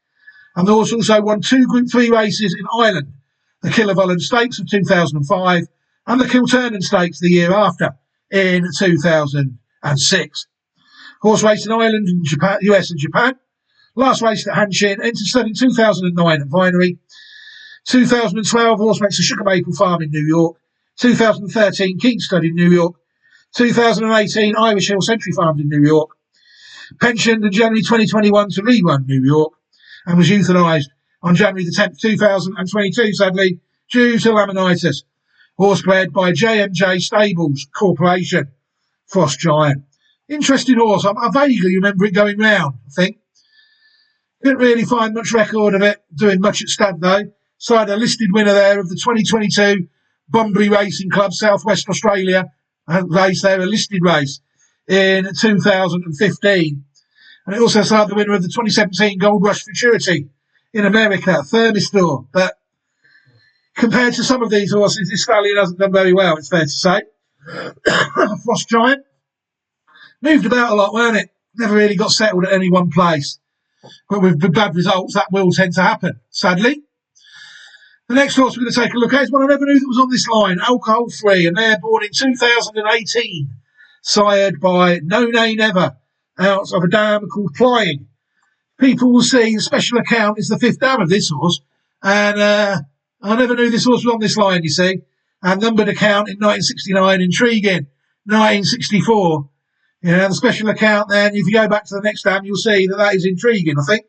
A: And the horse also won 2 Group 3 races in Ireland, the Kilvollen Stakes of 2005 and the Kilturnan Stakes the year after in 2006. Horse raced in Ireland and Japan, US and Japan. Last raced at Hanshin, entered stud in 2009 at Vinery. 2012, horse raced at Sugar Maple Farm in New York. 2013, Keene Stud in New York. 2018, Irish Hill Century Farms in New York. Pensioned in January 2021 to rerun New York and was euthanised on January the 10th, 2022, sadly, due to laminitis. Horse bred by JMJ Stables Corporation, Frost Giant. Interesting horse. I vaguely remember it going round, I think. Didn't really find much record of it doing much at stud, though. So I had a listed winner there of the 2022 Bunbury Racing Club, South West Australia race there, a listed race in 2015. And it also started the winner of the 2017 Gold Rush Futurity in America, Thermistor. But compared to some of these horses, this stallion hasn't done very well, it's fair to say. Frost Giant. Moved about a lot, weren't it? Never really got settled at any one place. But with bad results, that will tend to happen, sadly. The next horse we're going to take a look at is one I never knew that was on this line, Alcohol Free, and they're born in 2018, sired by No Nay Never, out of a dam called Plying. People will see the special account is the 5th dam of this horse, and I never knew this horse was on this line, you see. And numbered account in 1969, intriguing, 1964. The special account then, if you go back to the next dam, you'll see that is intriguing, I think.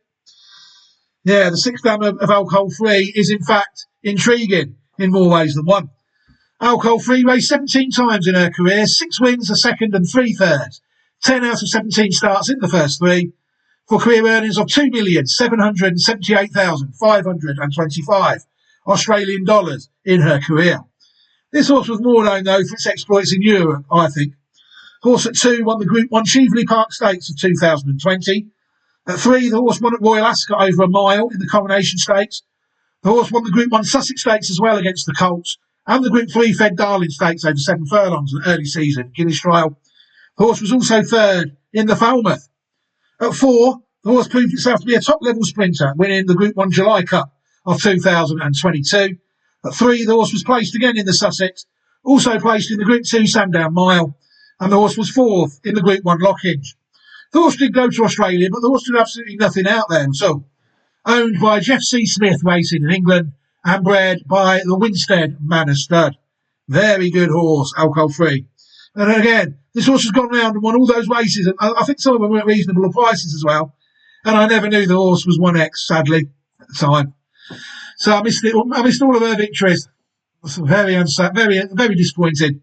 A: Yeah, the 6th dam of Alcohol Free is, in fact, intriguing in more ways than one. Alcohol Free raced 17 times in her career, 6 wins, a second and 3 thirds. 10 out of 17 starts in the first 3 for career earnings of $2,778,525 Australian dollars in her career. This horse was more known, though, for its exploits in Europe, I think. Horse at 2 won the Group 1 Cheveley Park Stakes of 2020. At 3, the horse won at Royal Ascot over a mile in the Coronation Stakes. The horse won the Group 1 Sussex Stakes as well against the Colts, and the Group 3 Fed Darling Stakes over 7 furlongs in the early season Guinness Trial. The horse was also 3rd in the Falmouth. At 4, the horse proved itself to be a top-level sprinter, winning the Group 1 July Cup of 2022. At 3, the horse was placed again in the Sussex, also placed in the Group 2 Sandown Mile, and the horse was 4th in the Group 1 Lockinge. The horse did go to Australia, but the horse did absolutely nothing out there. So, owned by Jeff C. Smith Racing in England and bred by the Winstead Manor Stud. Very good horse, Alcohol Free. And again, this horse has gone round and won all those races. And I think some of them were at reasonable prices as well. And I never knew the horse was 1X, sadly, at the time. So I missed it. I missed all of her victories. Very disappointed.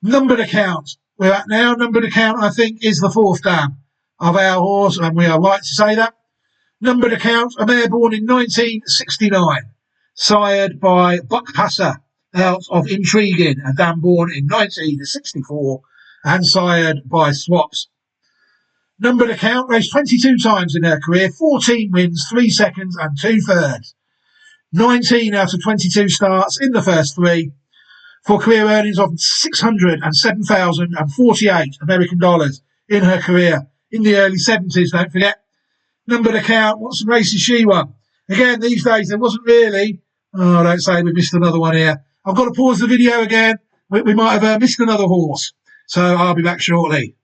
A: Numbered account. We're at now. Numbered account, I think, is the 4th dam of our horse, and we are right to say that. Numbered account, a mare born in 1969, sired by Buck Passer, out of Intriguing, a dam born in 1964, and sired by Swaps. Numbered account, raced 22 times in her career, 14 wins, 3 seconds and 2 thirds. 19 out of 22 starts in the first 3. For career earnings of $607,048 American dollars in her career in the early 70s, don't forget. Numbered account, what some races she won. Again, these days, there wasn't really... Oh, don't say we missed another one here. I've got to pause the video again. We might have missed another horse. So I'll be back shortly.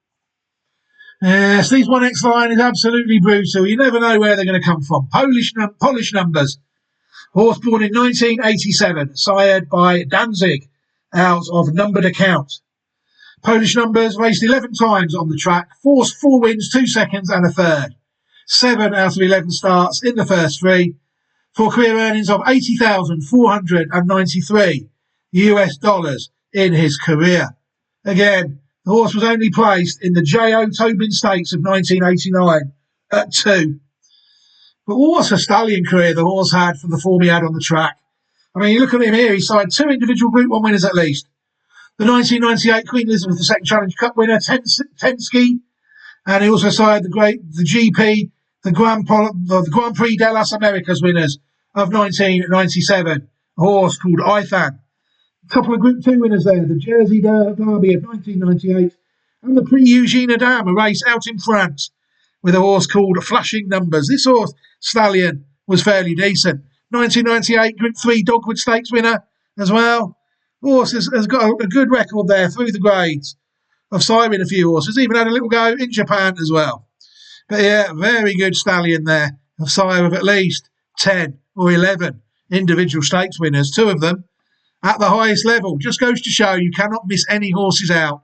A: Yes, these 1X line is absolutely brutal. You never know where they're going to come from. Polish numbers. Horse born in 1987, sired by Danzig, out of numbered account. Polish numbers, raced 11 times on the track, 4 wins, 2 seconds and a third. 7 out of 11 starts in the first 3 for career earnings of $80,493 US dollars in his career. Again, the horse was only placed in the J.O. Tobin Stakes of 1989 at 2. But what a stallion career the horse had from the form he had on the track. I mean, you look at him here, he signed 2 individual Group 1 winners at least. The 1998 Queen Elizabeth II Challenge Cup winner, Tensky, and he also signed the GP, the Grand Prix de las Americas winners of 1997, a horse called Ithan. A couple of Group 2 winners there, the Jersey Derby of 1998 And the Prix Eugene Adam, a race out in France with a horse called Flashing Numbers. This horse, Stallion, was fairly decent. 1998 Group 3 Dogwood Stakes winner as well. Horse has got a good record there through the grades of siring a few horses. Even had a little go in Japan as well. But yeah, very good stallion there. A sire of at least 10 or 11 individual stakes winners, 2 of them at the highest level. Just goes to show you cannot miss any horses out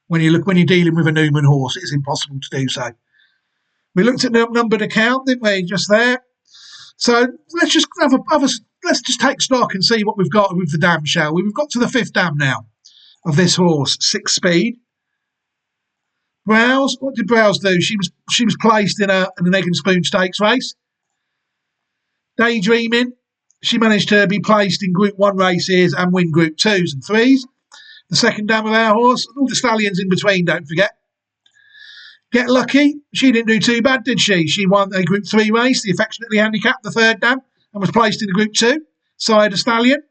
A: when you're dealing with a Newman horse. It's impossible to do so. We looked at the numbered account, didn't we, just there? So let's just let's just take stock and see what we've got with the dam, shall we? We've got to the 5th dam now of this horse, 6 speed. Browse, what did Browse do? She was placed in an egg and spoon stakes race. Daydreaming, she managed to be placed in Group 1 races and win Group 2s and 3s. The 2nd dam of our horse, and all the stallions in between, don't forget. Get Lucky, she didn't do too bad, did she? She won a Group 3 race, the affectionately handicapped, the 3rd dam, and was placed in the Group 2, side a stallion.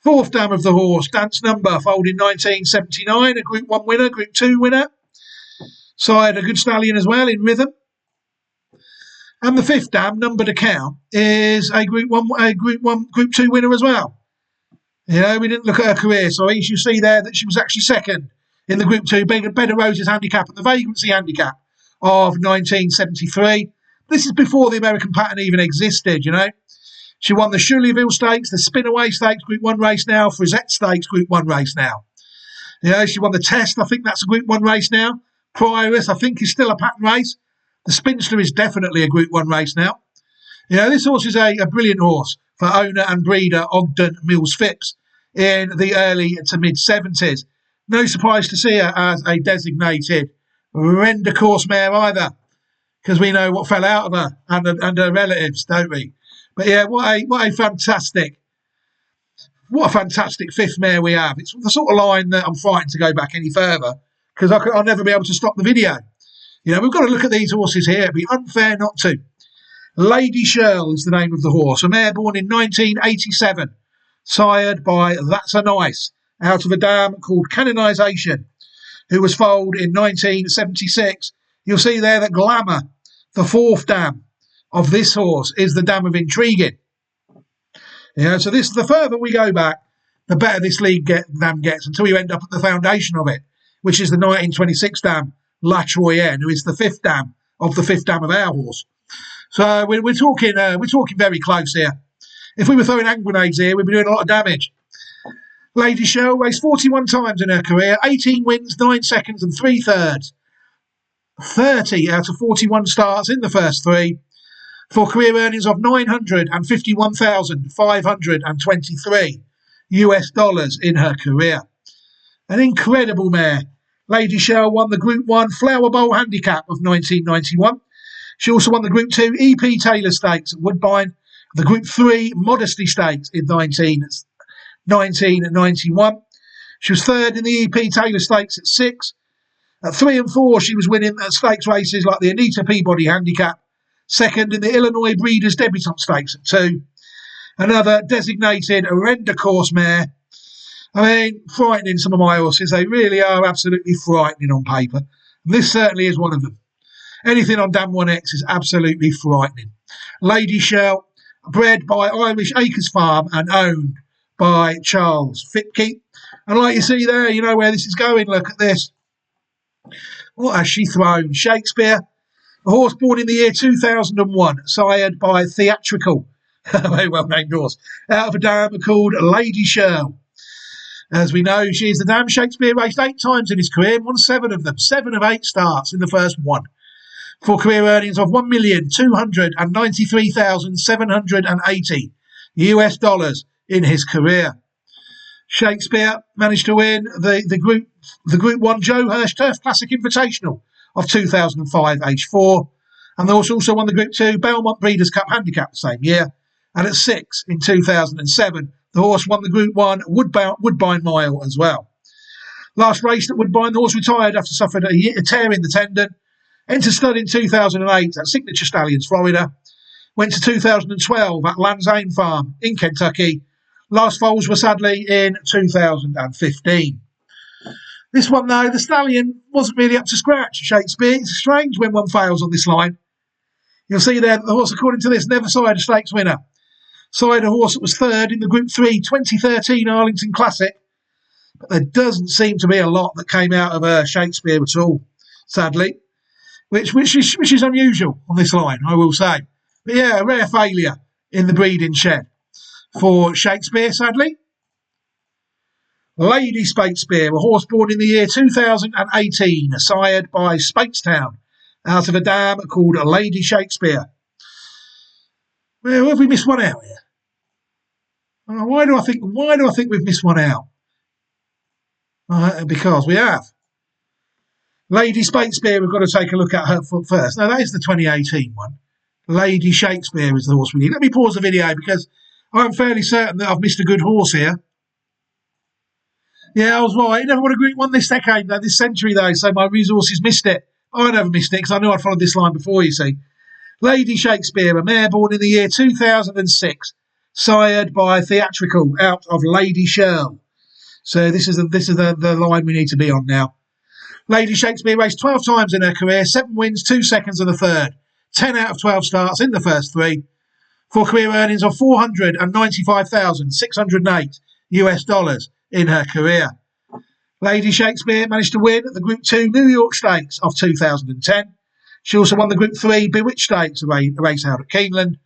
A: 4th dam of the horse, Dance Number, foaled in 1979, a Group 1 winner, Group 2 winner. Side a good stallion as well in Rhythm. And the 5th dam, Numbered Account, is a Group 2 winner as well. You know, we didn't look at her career, so you see there that she was actually 2nd in the Group 2 Better Roses handicap and the Vagrancy handicap of 1973. This is before the American pattern even existed, you know. She won the Shirleyville Stakes, the Spinaway Stakes Group 1 race now, Frisette Stakes Group 1 race now. You know, she won the Test, I think that's a Group 1 race now. Prioress, I think, is still a pattern race. The Spinster is definitely a Group 1 race now. You know, this horse is a brilliant horse for owner and breeder Ogden Mills Phipps in the early to mid-70s. No surprise to see her as a designated render course mare either, because we know what fell out of her and her relatives, don't we? But yeah, what a fantastic 5th mare we have. It's the sort of line that I'm frightened to go back any further because I'll never be able to stop the video. You know, we've got to look at these horses here. It'd be unfair not to. Lady Shirl is the name of the horse, a mare born in 1987, sired by That's a Nice, out of a dam called Canonisation, who was foaled in 1976. You'll see there that Glamour, the 4th dam of this horse, is the dam of Intriguing. Yeah, so the further we go back, the better this dam gets until you end up at the foundation of it, which is the 1926 dam, La Troyenne, who is the 5th dam of the 5th dam of our horse. So we're talking very close here. If we were throwing hand grenades here, we'd be doing a lot of damage. Lady Shell raced 41 times in her career, 18 wins, 9 seconds and 3 thirds. 30 out of 41 starts in the first 3 for career earnings of $951,523 US in her career. An incredible mare. Lady Shell won the Group 1 Flower Bowl Handicap of 1991. She also won the Group 2 EP Taylor Stakes at Woodbine, the Group 3 Modesty Stakes in 1991. She was 3rd in the EP Taylor Stakes at 6. At 3 and 4, she was winning at stakes races like the Anita Peabody Handicap. 2nd in the Illinois Breeders' Debutante Stakes at 2. Another designated render course mare. I mean, frightening, some of my horses. They really are absolutely frightening on paper. And this certainly is one of them. Anything on Dam 1X is absolutely frightening. Lady Shell, bred by Irish Acres Farm and owned by Charles Fitke. And like you see there, you know where this is going. Look at this. What has she thrown? Shakespeare, a horse born in the year 2001, sired by Theatrical, a very well-named horse, out of a dam called Lady Shell. As we know, she is the dam Shakespeare raced 8 times in his career and won 7 of them, 7 of 8 starts in the first 1, for career earnings of $1,293,780 US in his career. Shakespeare managed to win the Group 1 Joe Hirsch Turf Classic Invitational of 2005 H4, and they also won the Group 2 Belmont Breeders' Cup Handicap the same year. And at 6 in 2007, the horse won the Group 1 Woodbine Mile as well. Last race at Woodbine, the horse retired after suffering a tear in the tendon. Entered stud in 2008 at Signature Stallions, Florida. Went to 2012 at Land's End Farm in Kentucky. Last foals were sadly in 2015. This one, though, the stallion wasn't really up to scratch, Shakespeare. It's strange when one fails on this line. You'll see there that the horse, according to this, never side a stakes winner. Side a horse that was third in the Group 3 2013 Arlington Classic. But there doesn't seem to be a lot that came out of Shakespeare at all, sadly, which is unusual on this line, I will say. But yeah, a rare failure in the breeding shed for Shakespeare, sadly. Lady Shakespeare, a horse born in the year 2018, sired by Speightstown, out of a dam called Lady Shakespeare. Well, have we missed one out here? Why do I think we've missed one out? Because we have. Lady Shakespeare, we've got to take a look at her foot first. No, that is the 2018 one. Lady Shakespeare is the horse we need. Let me pause the video because I'm fairly certain that I've missed a good horse here. Yeah, I was right. It never would have won this decade, though, this century, though, so my resources missed it. I never missed it because I knew I'd followed this line before, you see. Lady Shakespeare, a mare born in the year 2006, sired by Theatrical, out of Lady Shirl. So this is the line we need to be on now. Lady Shakespeare raced 12 times in her career, 7 wins, 2 seconds and a third. 10 out of 12 starts in the first 3, for career earnings of $495,608 in her career. Lady Shakespeare managed to win the Group 2 New York Stakes of 2010. She also won the Group 3 Bewitched Stakes, a race out at Keeneland,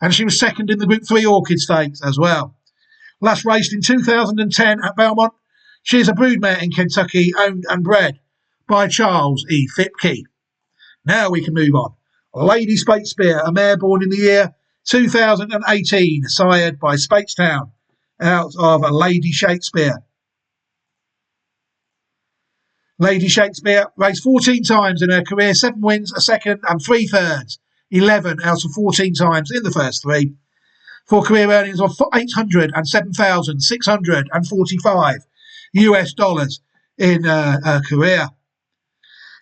A: and she was second in the Group 3 Orchid Stakes as well. Last raced in 2010 at Belmont. She is a broodmare in Kentucky, owned and bred by Charles E. Fipke. Now we can move on. Lady Shakespeare, a mare born in the year 2018, sired by Speightstown, out of Lady Shakespeare. Lady Shakespeare raced 14 times in her career, 7 wins, a second and 3 thirds, 11 out of 14 times in the first 3, for career earnings of $807,645 in her career.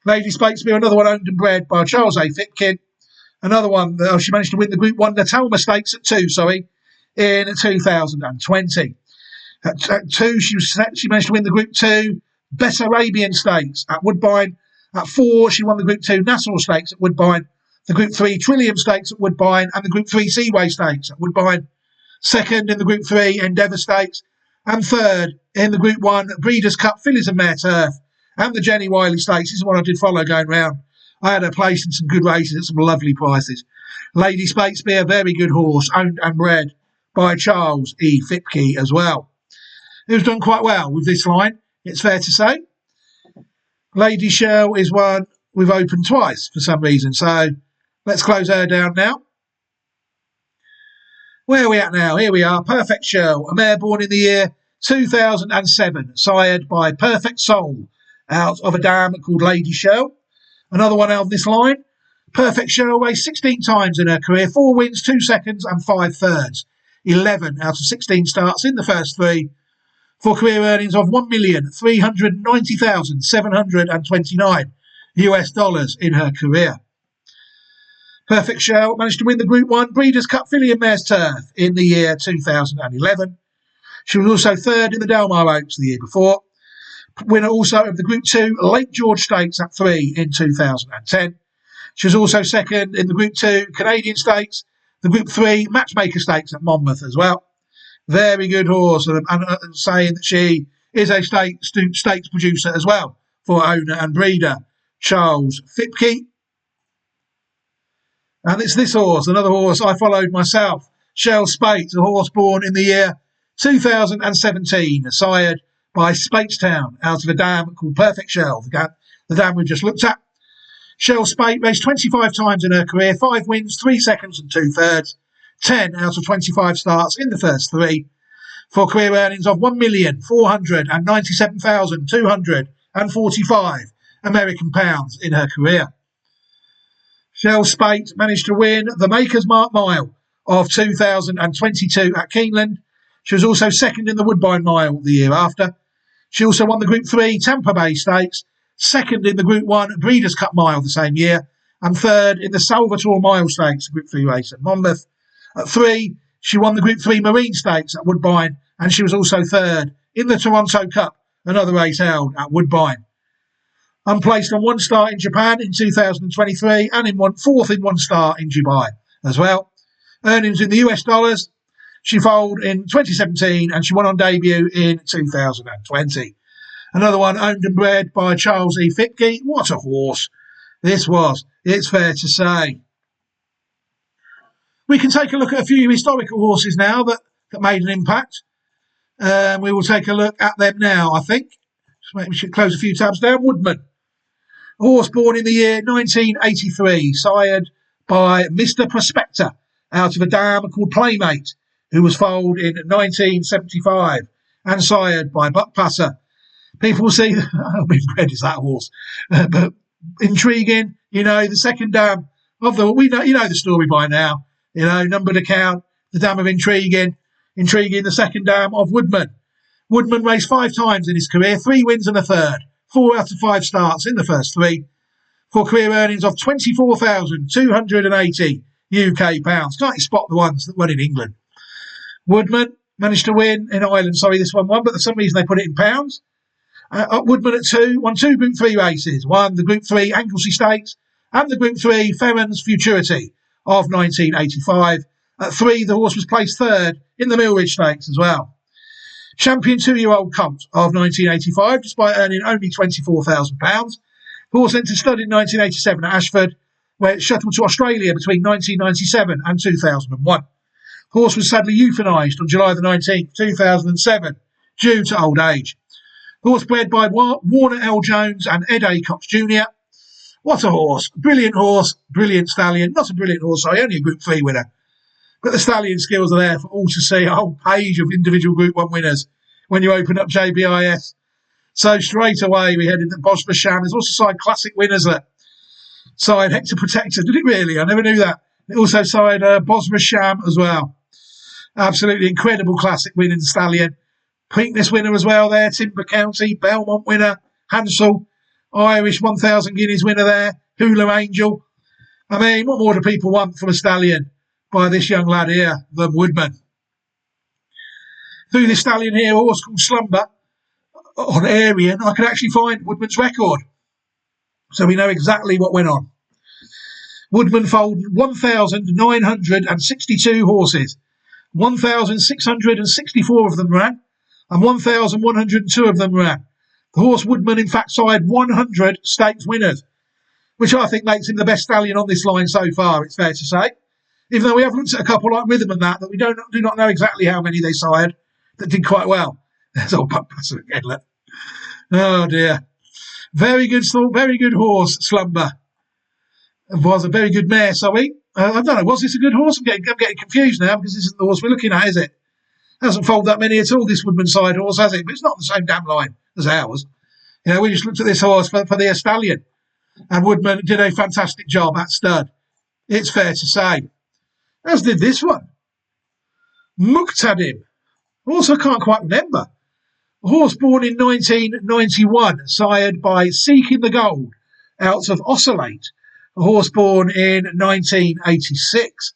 A: Lady Shakespeare, another one owned and bred by Charles A. Fitkin. Another one, she managed to win the Group 1 Natalma Stakes at 2, in 2020. At 2, she managed to win the Group 2 Bessarabian Stakes at Woodbine. At 4, she won the Group 2 Nassau Stakes at Woodbine, the Group 3 Trillium Stakes at Woodbine, and the Group 3 Seaway Stakes at Woodbine. Second in the Group 3 Endeavour Stakes, and third in the Group 1 Breeders' Cup Fillies and Mare Turf, and the Jenny Wiley Stakes. This is what I did follow going round. I had her placed in some good races at some lovely prices. Lady Shakespeare, very good horse, owned and bred by Charles E. Fipke as well. Who's done quite well with this line, it's fair to say. Lady Shirl is one we've opened twice for some reason, so let's close her down now. Where are we at now? Here we are. Perfect Shirl, a mare born in the year 2007, sired by Perfect Soul, out of a dam called Lady Shirl. Another one out of this line. Perfect Shirl raced 16 times in her career, 4 wins, 2 seconds and 5 thirds, 11 out of 16 starts in the first 3, for career earnings of $1,390,729 in her career. Perfect Shirl managed to win the Group 1 Breeders' Cup Filly and Mares Turf in the year 2011. She was also third in the Delmar Oaks the year before. Winner also of the Group 2 Lake George Stakes at 3 in 2010. She was also second in the Group 2 Canadian Stakes, the Group 3 Matchmaker Stakes at Monmouth as well. Very good horse, and saying that she is a stakes producer as well for owner and breeder Charles Fipke. And it's this horse, another horse I followed myself, Shell Spate, a horse born in the year 2017, sired by Speightstown, out of a dam called Perfect Shell, the dam we just looked at. Shell Spate raced 25 times in her career, 5 wins, 3 seconds and 2 thirds, 10 out of 25 starts in the first 3, for career earnings of $1,497,245 American pounds in her career. Shell Spate managed to win the Maker's Mark Mile of 2022 at Keeneland. She was also second in the Woodbine Mile the year after. She also won the Group 3 Tampa Bay Stakes, second in the Group 1 Breeders' Cup Mile the same year, and third in the Salvatore Mile Stakes, Group 3 race at Monmouth. At 3, she won the Group 3 Marine Stakes at Woodbine, and she was also third in the Toronto Cup another race held at Woodbine. Unplaced on one start in Japan in 2023 and fourth in one start in Dubai as well. Earnings in the US dollars. She foaled in 2017 and she won on debut in 2020. Another one owned and bred by Charles E. Fitke. What a horse this was, it's fair to say. We can take a look at a few historical horses now that made an impact. We will take a look at them now, I think. We should close a few tabs down. Woodman. A horse born in the year 1983, sired by Mr. Prospector out of a dam called Playmate, who was foaled in 1975 and sired by Buckpasser. People see, how big bred is that horse? But intriguing, the second dam of the, you know the story by now, numbered account, the dam of intriguing, the second dam of Woodman. Woodman raced 5 times in his career, 3 wins and a third, 4 out of 5 starts in the first 3, for career earnings of 24,280 UK pounds. Can't you spot the ones that won in England? Woodman managed to win in Ireland, this one won, but for some reason they put it in pounds. Woodman at 2, won 2 Group 3 races, won the Group 3 Anglesey Stakes and the Group 3 Ferrans Futurity of 1985. At 3, the horse was placed 3rd in the Millridge Stakes as well. Champion 2-year-old colt of 1985, despite earning only £24,000. The horse entered stud in 1987 at Ashford, where it shuttled to Australia between 1997 and 2001. The horse was sadly euthanised on July the 19th, 2007, due to old age. The horse bred by Warner L. Jones and Ed A. Cox Jr. What a horse. Brilliant horse, brilliant stallion. Not a brilliant horse, only a Group 3 winner. But the stallion skills are there for all to see, a whole page of individual Group 1 winners when you open up JBIS. So straight away we head into Bosma Sham. There's also side classic winners that side Hector Protector. Did it really? I never knew that. It also side Bosma Sham as well. Absolutely incredible classic winning stallion. Preakness winner as well there. Timber County, Belmont winner, Hansel, Irish 1,000 guineas winner there, Hula Angel. I mean, what more do people want from a stallion by this young lad here than Woodman? Through this stallion here, a horse called Slumber on Arian, I could actually find Woodman's record. So we know exactly what went on. Woodman foaled 1,962 horses. 1,664 of them ran, and 1,102 of them ran. The horse Woodman, in fact, sired 100 stakes winners, which I think makes him the best stallion on this line so far, it's fair to say. Even though we have looked at a couple like Rhythm and that we do not know exactly how many they sired that did quite well. There's old Buckpasser again, look. Oh dear. Very good horse, Slumber. It was a very good mare, sorry. I don't know, was this a good horse? I'm getting confused now because this isn't the horse we're looking at, is it? Hasn't foaled that many at all, this Woodman side horse, has it? But it's not the same damn line as ours. We just looked at this horse for the stallion. And Woodman did a fantastic job at stud. It's fair to say. As did this one. Muqtadim. Also can't quite remember. A horse born in 1991, sired by Seeking the Gold out of Oscillate. A horse born in 1986.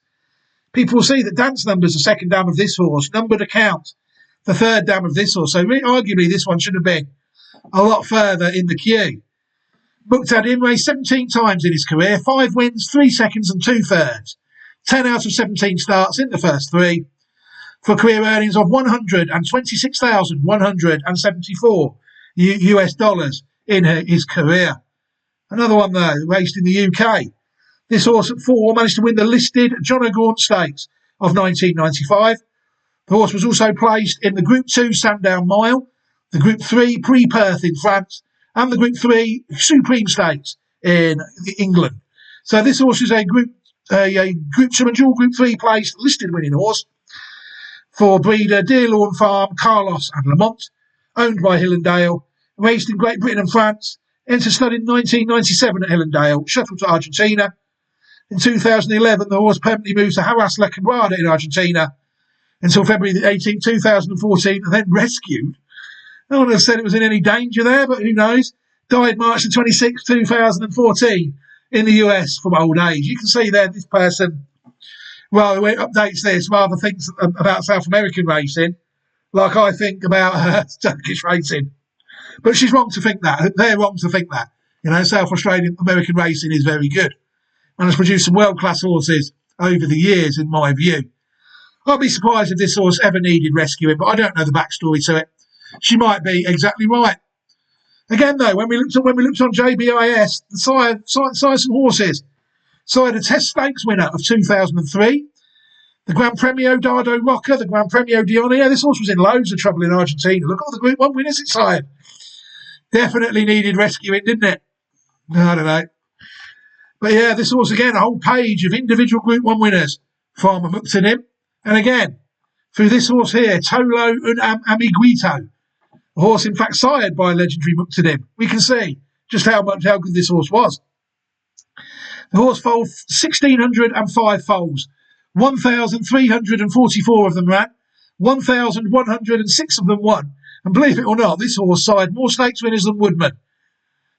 A: People will see that dance number's the second dam of this horse, numbered account the third dam of this horse. So arguably this one should have been a lot further in the queue. Muqtadim raced 17 times in his career, 5 wins, 3 seconds and 2 thirds. 10 out of 17 starts in the first 3, for career earnings of 126,174 US dollars in his career. Another one though, raced in the UK. This horse at 4 managed to win the listed John O'Gaunt Stakes of 1995. The horse was also placed in the Group 2 Sandown Mile, the Group 3 Pre-Perth in France, and the Group 3 Supreme Stakes in England. So this horse is a Group 2 and dual Group 3 placed listed winning horse for breeder Dear Lawn Farm, Carlos and Lamont, owned by Hill and Dale, raced in Great Britain and France, entered stud in 1997 at Hill and Dale, shuttled to Argentina. In 2011, the horse permanently moved to Haras La Quebrada in Argentina until February 18, 2014, and then rescued. No one has said it was in any danger there, but who knows? Died March the 26th, 2014 in the US from old age. You can see there this person, well, the way it updates this, rather thinks about South American racing like I think about Turkish racing. But she's wrong to think that. They're wrong to think that. You know, South Australian American racing is very good and has produced some world-class horses over the years, in my view. I'd be surprised if this horse ever needed rescuing, but I don't know the backstory to it. She might be exactly right. Again, though, when we looked on JBIS, the sire some horses. Sired a Test Stakes winner of 2003, the Gran Premio Dardo Rocker, the Gran Premio Dionia. This horse was in loads of trouble in Argentina. Look at all the Group 1 winners it sired. Definitely needed rescuing, didn't it? I don't know. But yeah, this horse again, a whole page of individual Group 1 winners from Muqtadim. And again, through this horse here, Tolo un Amiguito, a horse in fact sired by legendary Muqtadim. We can see just how good this horse was. The horse foaled 1,605 foals. 1,344 of them ran. 1,106 of them won. And believe it or not, this horse sired more stakes winners than Woodman.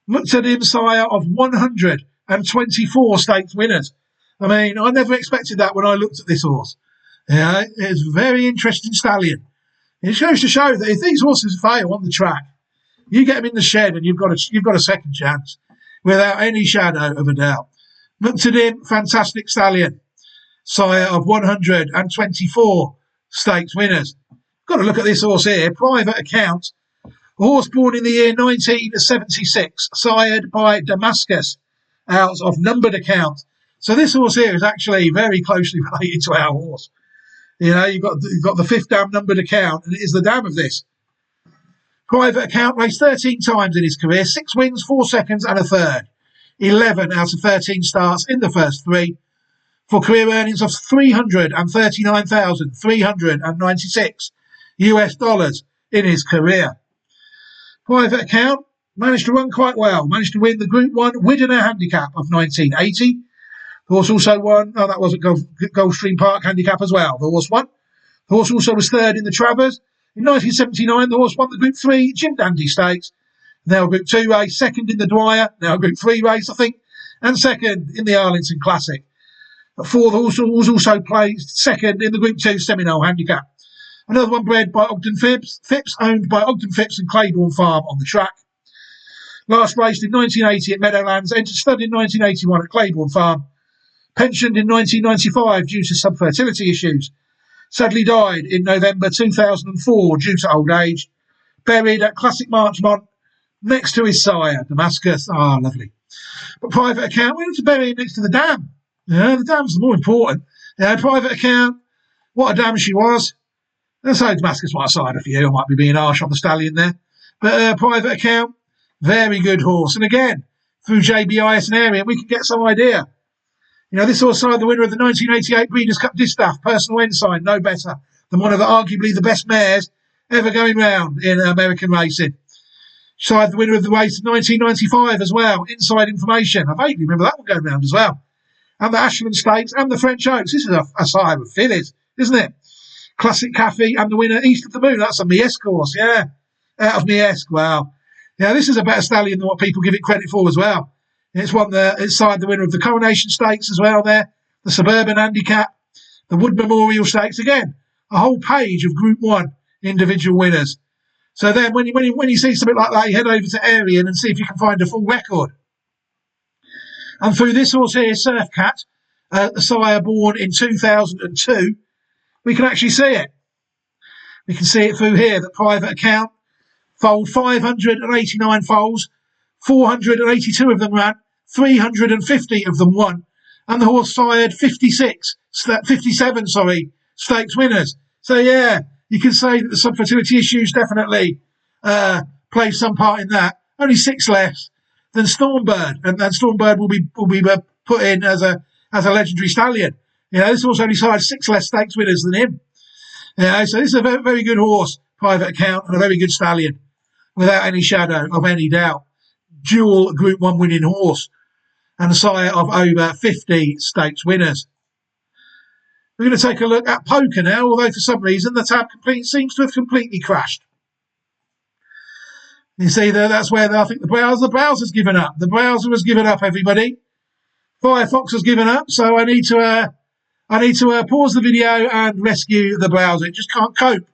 A: Muqtadim sire of 124 stakes winners. I mean, I never expected that when I looked at this horse. Yeah, it's a very interesting stallion. It goes to show that if these horses fail on the track, you get them in the shed and you've got a second chance, without any shadow of a doubt. Muqtadim, fantastic stallion, sire of 124 stakes winners. Got to look at this horse here, private account. A horse born in the year 1976, sired by Damascus, out of numbered account. So this horse here is actually very closely related to our horse. You know, you've got the fifth dam numbered account, and it is the dam of this. Private account, raced 13 times in his career, 6 wins, 4 seconds and a third. 11 out of 13 starts in the first 3, for career earnings of $339,396 US in his career. Private account, managed to run quite well, managed to win the Group 1 Widener Handicap of 1980. The horse also won, that was at Gulfstream Park Handicap as well, the horse won. The horse also was third in the Travers. In 1979, the horse won the Group 3 Jim Dandy Stakes. Now Group 2 race, second in the Dwyer, now Group 3 race, I think, and second in the Arlington Classic. At 4, the horse was also placed second in the Group 2 Seminole Handicap. Another one bred by Ogden Phipps, owned by Ogden Phipps and Claiborne Farm on the track. Last raced in 1980 at Meadowlands, entered stud in 1981 at Claiborne Farm. Pensioned in 1995 due to some fertility issues. Sadly died in November 2004 due to old age. Buried at Classic Marchmont next to his sire, Damascus. Ah, lovely. But private account, we need to bury him next to the dam. Yeah, the dam's the more important. Yeah, private account, what a dam she was. And so Damascus might have sided a few. I might be being harsh on the stallion there. But private account, very good horse. And again, through JBIS and area, we can get some idea. You know, this horse sired the winner of the 1988 Breeders' Cup Distaff, Personal Ensign, no better than one of arguably the best mares ever going round in American racing. Sired the winner of the race in 1995 as well, Inside Information. I vaguely remember that one going round as well. And the Ashland Stakes and the French Oaks. This is a sire of fillies, isn't it? Classic Cafe and the winner, East of the Moon. That's a Miesque horse, yeah. Out of Miesque, wow. Yeah, this is a better stallion than what people give it credit for as well. It's sired the winner of the Coronation Stakes as well there, the Suburban Handicap, the Wood Memorial Stakes. Again, a whole page of Group 1 individual winners. So then when you see something like that, you head over to Arian and see if you can find a full record. And through this horse here, Surfcat, the sire born in 2002, we can actually see it. We can see it through here, the private account, foaled 589 foals, 482 of them ran, 350 of them won, and the horse sired 57 stakes winners. So yeah, you can say that the subfertility issues definitely play some part in that. Only 6 less than Stormbird, and then Stormbird will be put in as a legendary stallion. You know, this horse only sired 6 less stakes winners than him. You know, so this is a very, very good horse, private account, and a very good stallion, without any shadow of any doubt. Dual Group 1 winning horse and a sire of over 50 stakes winners. We're going to take a look at Poker now, although for some reason the tab seems to have completely crashed. You see there, that's where I think the browser's given up. The browser has given up, everybody. Firefox has given up, so I need to pause the video and rescue the browser. It just can't cope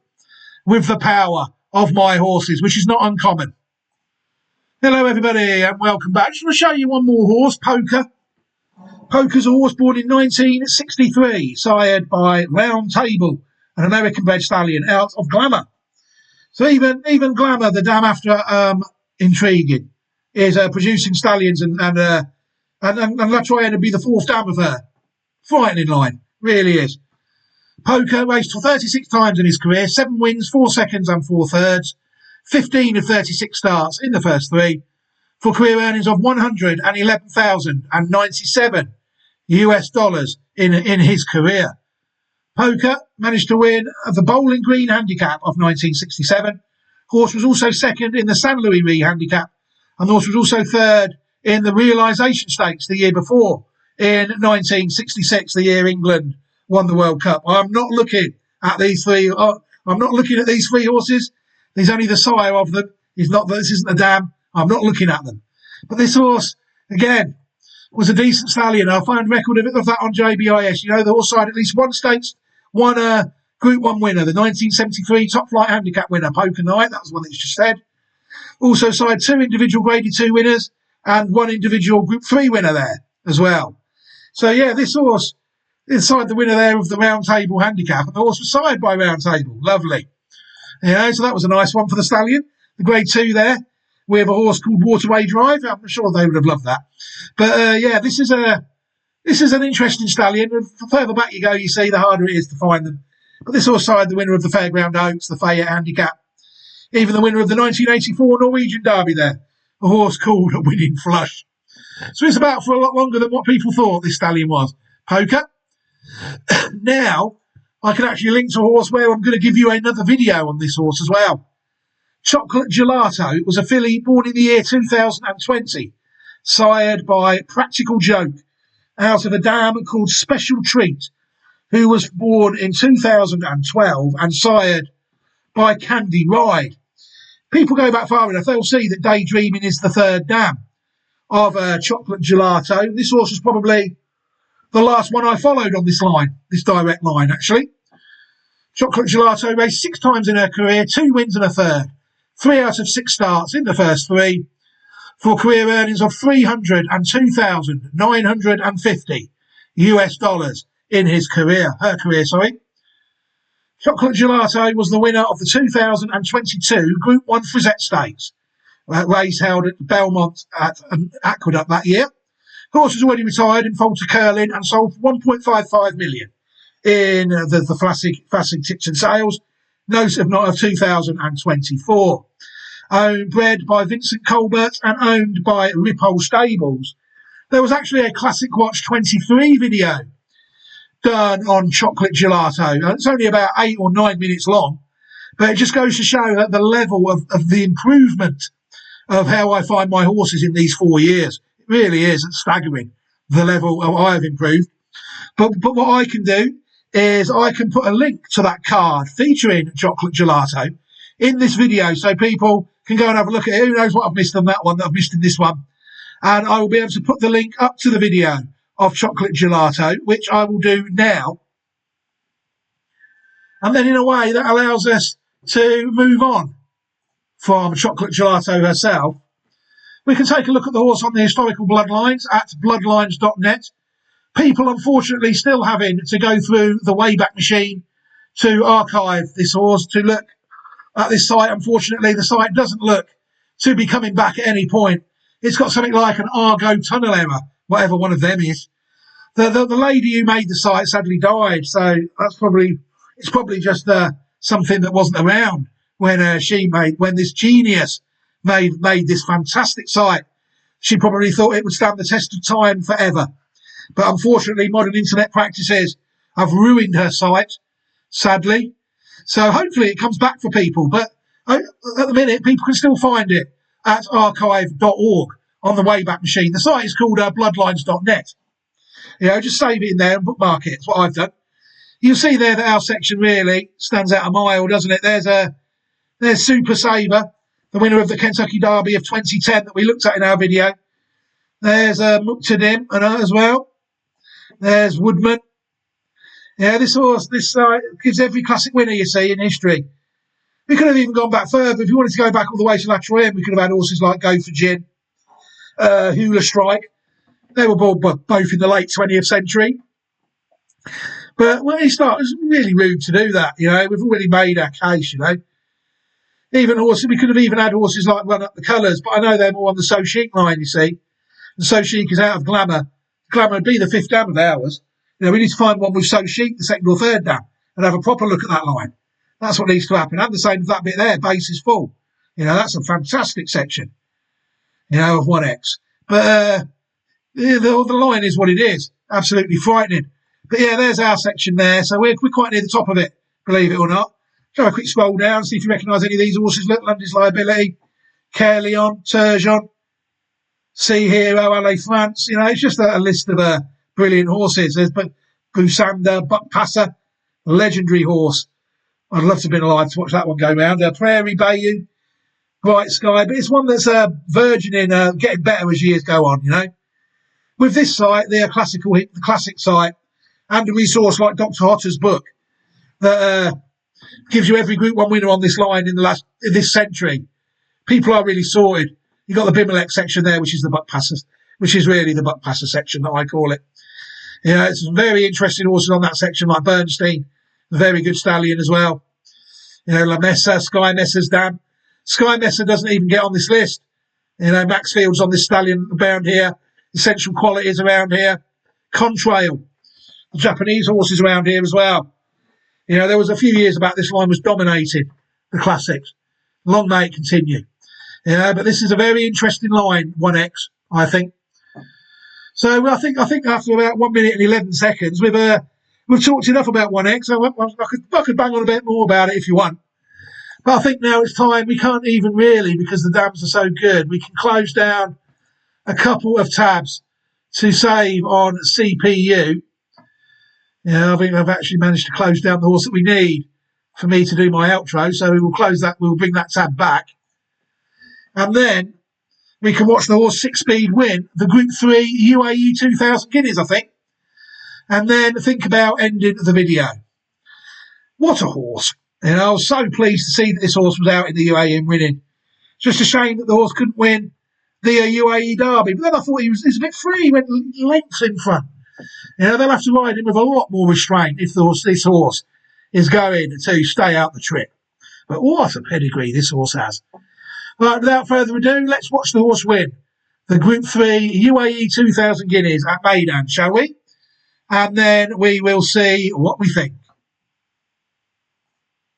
A: with the power of my horses, which is not uncommon. Hello everybody and welcome back. Just want to show you one more horse, Poker. Poker's a horse born in 1963, sired by Round Table, an American-bred stallion out of Glamour. So even Glamour, the dam after Intriguing, is producing stallions, and La Troyenne would be the fourth dam of her. Frightening line, really is. Poker raced for 36 times in his career, 7 wins, 4 seconds and 4 thirds, 15 of 36 starts in the first 3, for career earnings of $111,097 US in his career. Poker managed to win the Bowling Green Handicap of 1967. Horse was also second in the San Luis Rey Handicap, and the horse was also third in the Realisation Stakes the year before, in 1966, the year England won the World Cup. I'm not looking at these three. I'm not looking at these 3 horses. He's only the sire of them. He's not. This isn't a dam. I'm not looking at them. But this horse, again, was a decent stallion. I'll find record of that on JBIS. You know, the horse side at least one stakes, one Group 1 winner, the 1973 Top Flight Handicap winner, Poker Night. That was one that's just said. Also side 2 individual Grade 2 winners and 1 individual Group 3 winner there as well. So, yeah, this horse inside the winner there of the Round Table Handicap, and the horse was sired by Round Table. Lovely. Yeah, so that was a nice one for the stallion. The Grade 2 there. We have a horse called Waterway Drive. I'm sure they would have loved that. But yeah, this is an interesting stallion. The further back you go, you see, the harder it is to find them. But this horse side the winner of the Fairground Oaks, the Fayette Handicap, even the winner of the 1984 Norwegian Derby there, a horse called a Winning Flush. So it's about for a lot longer than what people thought this stallion was. Poker. Now, I can actually link to a horse where I'm going to give you another video on this horse as well. Chocolate Gelato was a filly born in the year 2020, sired by Practical Joke, out of a dam called Special Treat, who was born in 2012 and sired by Candy Ride. People go back far enough, they'll see that Daydreaming is the 3rd dam of Chocolate Gelato. This horse was probably the last one I followed on this line, this direct line, actually. Chocolate Gelato raced 6 times in her career, 2 wins and a third, 3 out of 6 starts in the first 3, for career earnings of $302,950 US in her career. Chocolate Gelato was the winner of the 2022 Group 1 Frisette Stakes, race held at Belmont at Aqueduct that year. The horse was already retired in Falter Curling and sold for $1.55 million in the classic tips and sales, note of 2024. Bred by Vincent Colbert and owned by Ripoll Stables. There was actually a Classic Watch 23 video done on Chocolate Gelato. It's only about 8 or 9 minutes long, but it just goes to show that the level of the improvement of how I find my horses in these 4 years. It really is staggering, the level I have improved. But what I can do is I can put a link to that card featuring Chocolate Gelato in this video so people can go and have a look at it. Who knows what I've missed on that one that I've missed in this one. And I will be able to put the link up to the video of Chocolate Gelato, which I will do now. And then in a way that allows us to move on from Chocolate Gelato herself. We can take a look at the horse on the historical bloodlines at bloodlines.net. People, unfortunately, still having to go through the Wayback Machine to archive this horse, to look at this site. Unfortunately, the site doesn't look to be coming back at any point. It's got something like an Argo tunnel error, whatever one of them is. The lady who made the site sadly died, so it's probably just something that wasn't around when this genius made this fantastic site. She probably thought it would stand the test of time forever. But unfortunately, modern internet practices have ruined her site, sadly. So hopefully it comes back for people. But at the minute, people can still find it at archive.org on the Wayback Machine. The site is called bloodlines.net. Just save it in there and bookmark it. That's what I've done. You'll see there that our section really stands out a mile, doesn't it? There's Super Saver, the winner of the Kentucky Derby of 2010 that we looked at in our video. There's Muqtadim as well. There's Woodman. Yeah, this horse, this gives every classic winner you see in history We could have even gone back further. If you wanted to go back all the way to lateral end, we could have had horses like Go for Gin, Hula Strike. They were both in the late 20th century. But when he started, it was really rude to do that, you know. We've already made our case, you know. Even horses, we could have even had horses like Run Up the Colours, but I know they're more on the So Chic line, you see. And So Chic is out of Glamour. Glamour would be the 5th dam of ours. You know, we need to find one with So Chic, the 2nd or 3rd dam, and have a proper look at that line. That's what needs to happen. And the same with that bit there, base is full. You know, that's a fantastic section, you know, of 1X. But the line is what it is. Absolutely frightening. But yeah, there's our section there. So we're quite near the top of it, believe it or not. Have a quick scroll down, see if you recognise any of these horses. Look, London's Liability, Caerleon, Turgeon, Sea Hero, LA France. You know, it's just a list of brilliant horses. There's Busander, Buck Passer, legendary horse. I'd love to have been alive to watch that one go round. Prairie Bayou, Bright Sky, but it's one that's virgining, getting better as years go on, you know. With this site, the classic site, and a resource like Dr. Hotter's book that gives you every Group 1 winner on this line in this century. People are really sorted. You've got the Bimelec section there, which is the Buck Passers, which is really the Buck Passer section that I call it. You know, it's very interesting horses on that section, like Bernstein, a very good stallion as well. You know, La Mesa, Sky Messer's dam. Sky Messer doesn't even get on this list. You know, Maxfield's on this stallion around here. Essential Qualities around here. Contrail, the Japanese horses around here as well. You know, there was a few years about this line was dominating the classics. Long may it continue. Yeah, but this is a very interesting line, 1X, I think. So I think after about 1 minute and 11 seconds, we've talked enough about 1X. I could bang on a bit more about it if you want. But I think now it's time. We can't even really, because the dams are so good. We can close down a couple of tabs to save on CPU. Yeah, I think I've actually managed to close down the horse that we need for me to do my outro. So we will close that. We'll bring that tab back. And then we can watch the horse 6-speed win the Group 3 UAE 2000 Guineas, I think. And then think about ending the video. What a horse. You know, I was so pleased to see that this horse was out in the UAE and winning. It's just a shame that the horse couldn't win the UAE Derby. But then I thought he was a bit free. He went lengths in front. You know, they'll have to ride him with a lot more restraint if this horse is going to stay out the trip. But what a pedigree this horse has. Right, without further ado, let's watch the horse win the Group 3 UAE 2000 Guineas at Meydan, shall we? And then we will see what we think.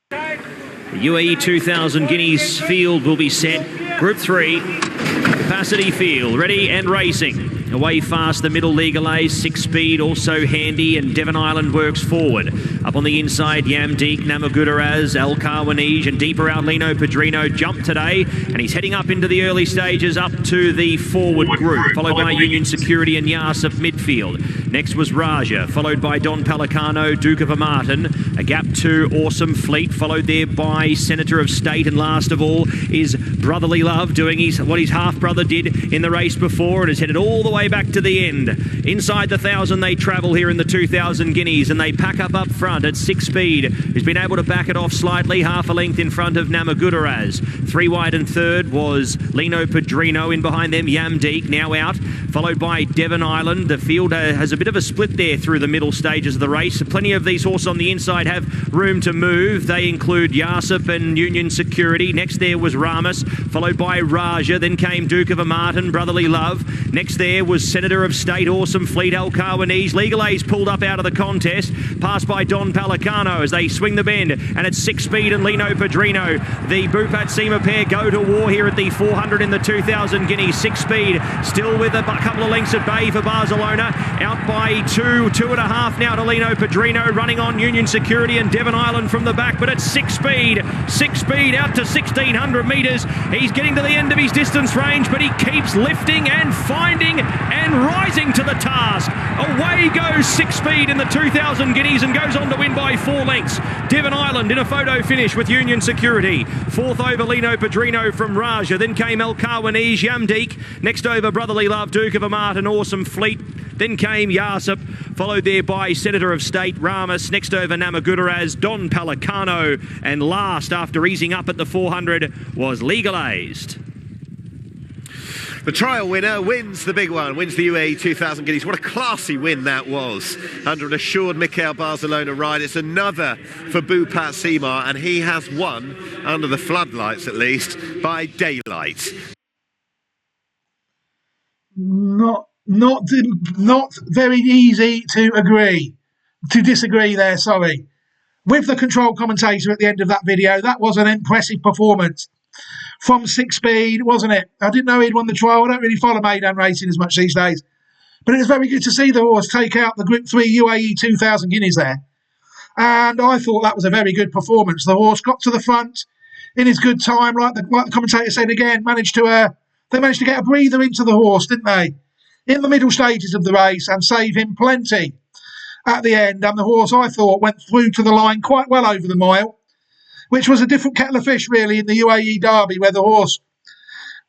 B: The UAE 2000 Guineas field will be set. Group 3, capacity field, ready and racing. Away fast, the middle Legal A's 6-speed, also handy, and Devon Island works forward. Up on the inside, Yamdeek, Namagudaraz, El Karwanij, and deeper out, Lino Padrino jumped today, and he's heading up into the early stages, up to the forward group, followed by Union Security and Yasif midfield. Next was Raja, followed by Don Pelicano, Duke of Amartin, a gap to Awesome Fleet, followed there by Senator of State, and last of all is Brotherly Love, doing what his half-brother did in the race before, and is headed all the way back to the end. Inside the 1,000 they travel here in the 2,000 Guineas, and they pack up front at 6-speed. He's been able to back it off slightly, half a length in front of Namagudaraz. 3 wide and third was Lino Padrino. In behind them, Yamdeek now out, followed by Devon Island. The field has a bit of a split there through the middle stages of the race. Plenty of these horses on the inside have room to move. They include Yasip and Union Security. Next there was Ramus, followed by Raja. Then came Duke of Amartin, Brotherly Love. Next there was Senator of State, Awesome Fleet, El Karwanij. Legal A's pulled up out of the contest, passed by Don Pelicano as they swing the bend, and it's 6-speed and Lino Padrino. The Bupat Seema pair go to war here at the 400 in the 2,000 Guineas. 6-speed, still with a couple of lengths at bay for Barcelona. Out by 2.5 now to Lino Padrino, running on Union Security and Devon Island from the back, but it's 6-speed. 6-speed out to 1,600 metres. He's getting to the end of his distance range, but he keeps lifting and finding and rising to the task. Away goes 6-speed in the 2,000 Guineas and goes on to win by 4 lengths. Devon Island in a photo finish with Union Security. Fourth over Lino Padrino from Raja. Then came El Karwanij, Yamdeek. Next over Brotherly Love, Duke of Amartin, Awesome Fleet. Then came Yasip, followed there by Senator of State Ramis, next over Namagudaraz, Don Pelicano, and last, after easing up at the 400, was Legalized.
C: The trial winner wins the big one, wins the UAE 2000 Guineas. What a classy win that was under an assured Mikel Barcelona ride. It's another for Bupat Simar, and he has won, under the floodlights at least, by daylight.
A: Not very easy to disagree there, sorry. With the control commentator at the end of that video, that was an impressive performance from 6 Speed, wasn't it? I didn't know he'd won the trial. I don't really follow Maidan racing as much these days. But it was very good to see the horse take out the Group 3 UAE 2000 Guineas there. And I thought that was a very good performance. The horse got to the front in his good time, like the commentator said again, they managed to get a breather into the horse, didn't they? In the middle stages of the race and save him plenty at the end. And the horse, I thought, went through to the line quite well over the mile, which was a different kettle of fish, really, in the UAE Derby, where the horse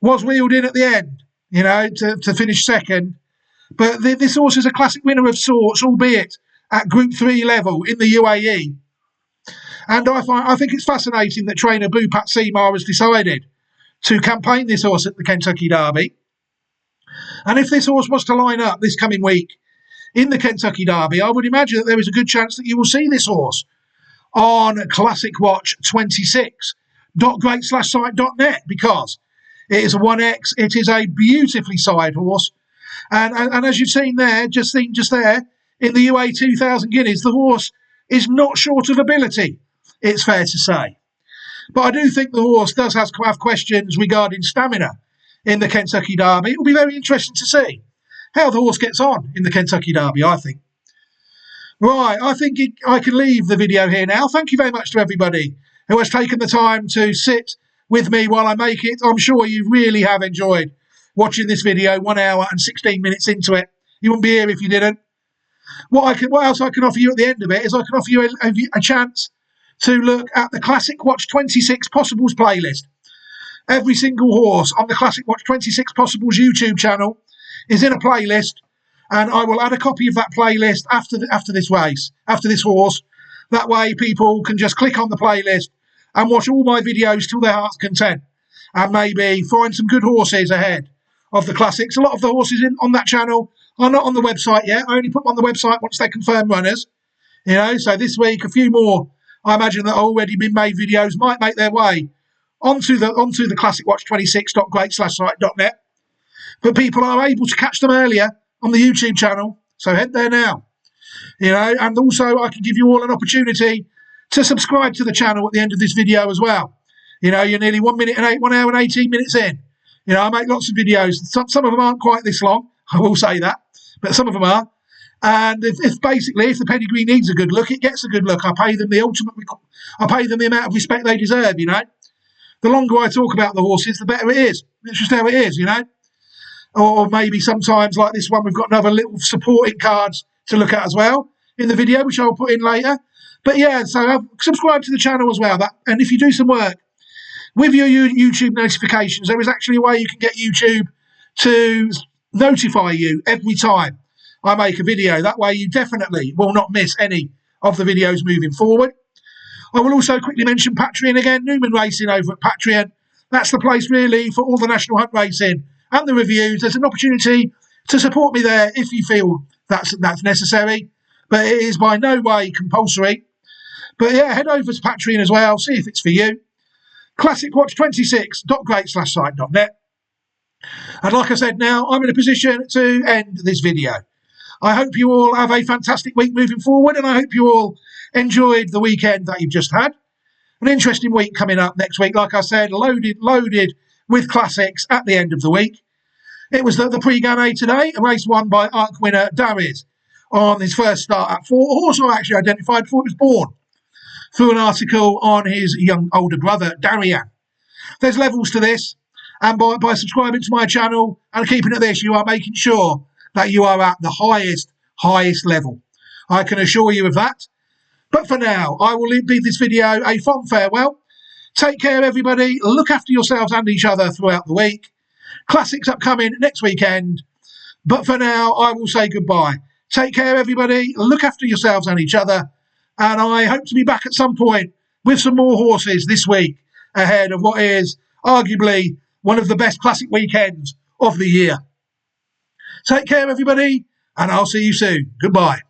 A: was wheeled in at the end, you know, to finish second. But this horse is a classic winner of sorts, albeit at Group 3 level in the UAE. And I think it's fascinating that trainer Bupat Simar has decided to campaign this horse at the Kentucky Derby. And if this horse was to line up this coming week in the Kentucky Derby, I would imagine that there is a good chance that you will see this horse on Classic Watch 26.great/site.net, because it is a 1X. It is a beautifully side horse. And as you've seen there, just there, in the UA 2000 Guineas, the horse is not short of ability, it's fair to say. But I do think the horse does have questions regarding stamina in the Kentucky Derby. It will be very interesting to see how the horse gets on in the Kentucky Derby, I think. Right, I think I can leave the video here now. Thank you very much to everybody who has taken the time to sit with me while I make it. I'm sure you really have enjoyed watching this video, 1 hour and 16 minutes into it. You wouldn't be here if you didn't. What else I can offer you at the end of it is I can offer you a chance to look at the Classic Watch 26 Possibles playlist. Every single horse on the Classic Watch 26 Possibles YouTube channel is in a playlist, and I will add a copy of that playlist after this race, after this horse. That way people can just click on the playlist and watch all my videos till their heart's content, and maybe find some good horses ahead of the Classics. A lot of the horses on that channel are not on the website yet. I only put them on the website once they confirm runners. You know, so this week a few more, I imagine, that already been made videos might make their way onto the Classic Watch 26.great/site.net. But people are able to catch them earlier on the YouTube channel, so head there now. You know, and also I can give you all an opportunity to subscribe to the channel at the end of this video as well. You know, you're nearly 1 hour and 18 minutes in. You know, I make lots of videos. Some of them aren't quite this long, I will say that, but some of them are. And if the pedigree needs a good look, it gets a good look. I pay them the amount of respect they deserve, you know. The longer I talk about the horses, the better it is. It's just how it is, you know. Or maybe sometimes, like this one, we've got another little supporting cards to look at as well in the video, which I'll put in later. But yeah, so subscribe to the channel as well. And if you do some work with your YouTube notifications, there is actually a way you can get YouTube to notify you every time I make a video. That way you definitely will not miss any of the videos moving forward. I will also quickly mention Patreon again, Newman Racing over at Patreon. That's the place really for all the National Hunt racing and the reviews. There's an opportunity to support me there if you feel that's necessary, but it is by no way compulsory. But yeah, head over to Patreon as well, see if it's for you. ClassicWatch26.great/site.net. And like I said, now I'm in a position to end this video. I hope you all have a fantastic week moving forward, and I hope you all enjoyed the weekend that you've just had. An interesting week coming up next week, like I said, loaded with classics at the end of the week. It was the Pre-Gane today, a race won by Arc winner Darius on his first start at 4. A horse I actually identified before it was born through an article on his older brother, Darian. There's levels to this, and by subscribing to my channel and keeping it this, you are making sure that you are at the highest level. I can assure you of that. But for now, I will bid this video a fond farewell. Take care, everybody. Look after yourselves and each other throughout the week. Classics upcoming next weekend. But for now, I will say goodbye. Take care, everybody. Look after yourselves and each other. And I hope to be back at some point with some more horses this week ahead of what is arguably one of the best classic weekends of the year. Take care, everybody, and I'll see you soon. Goodbye.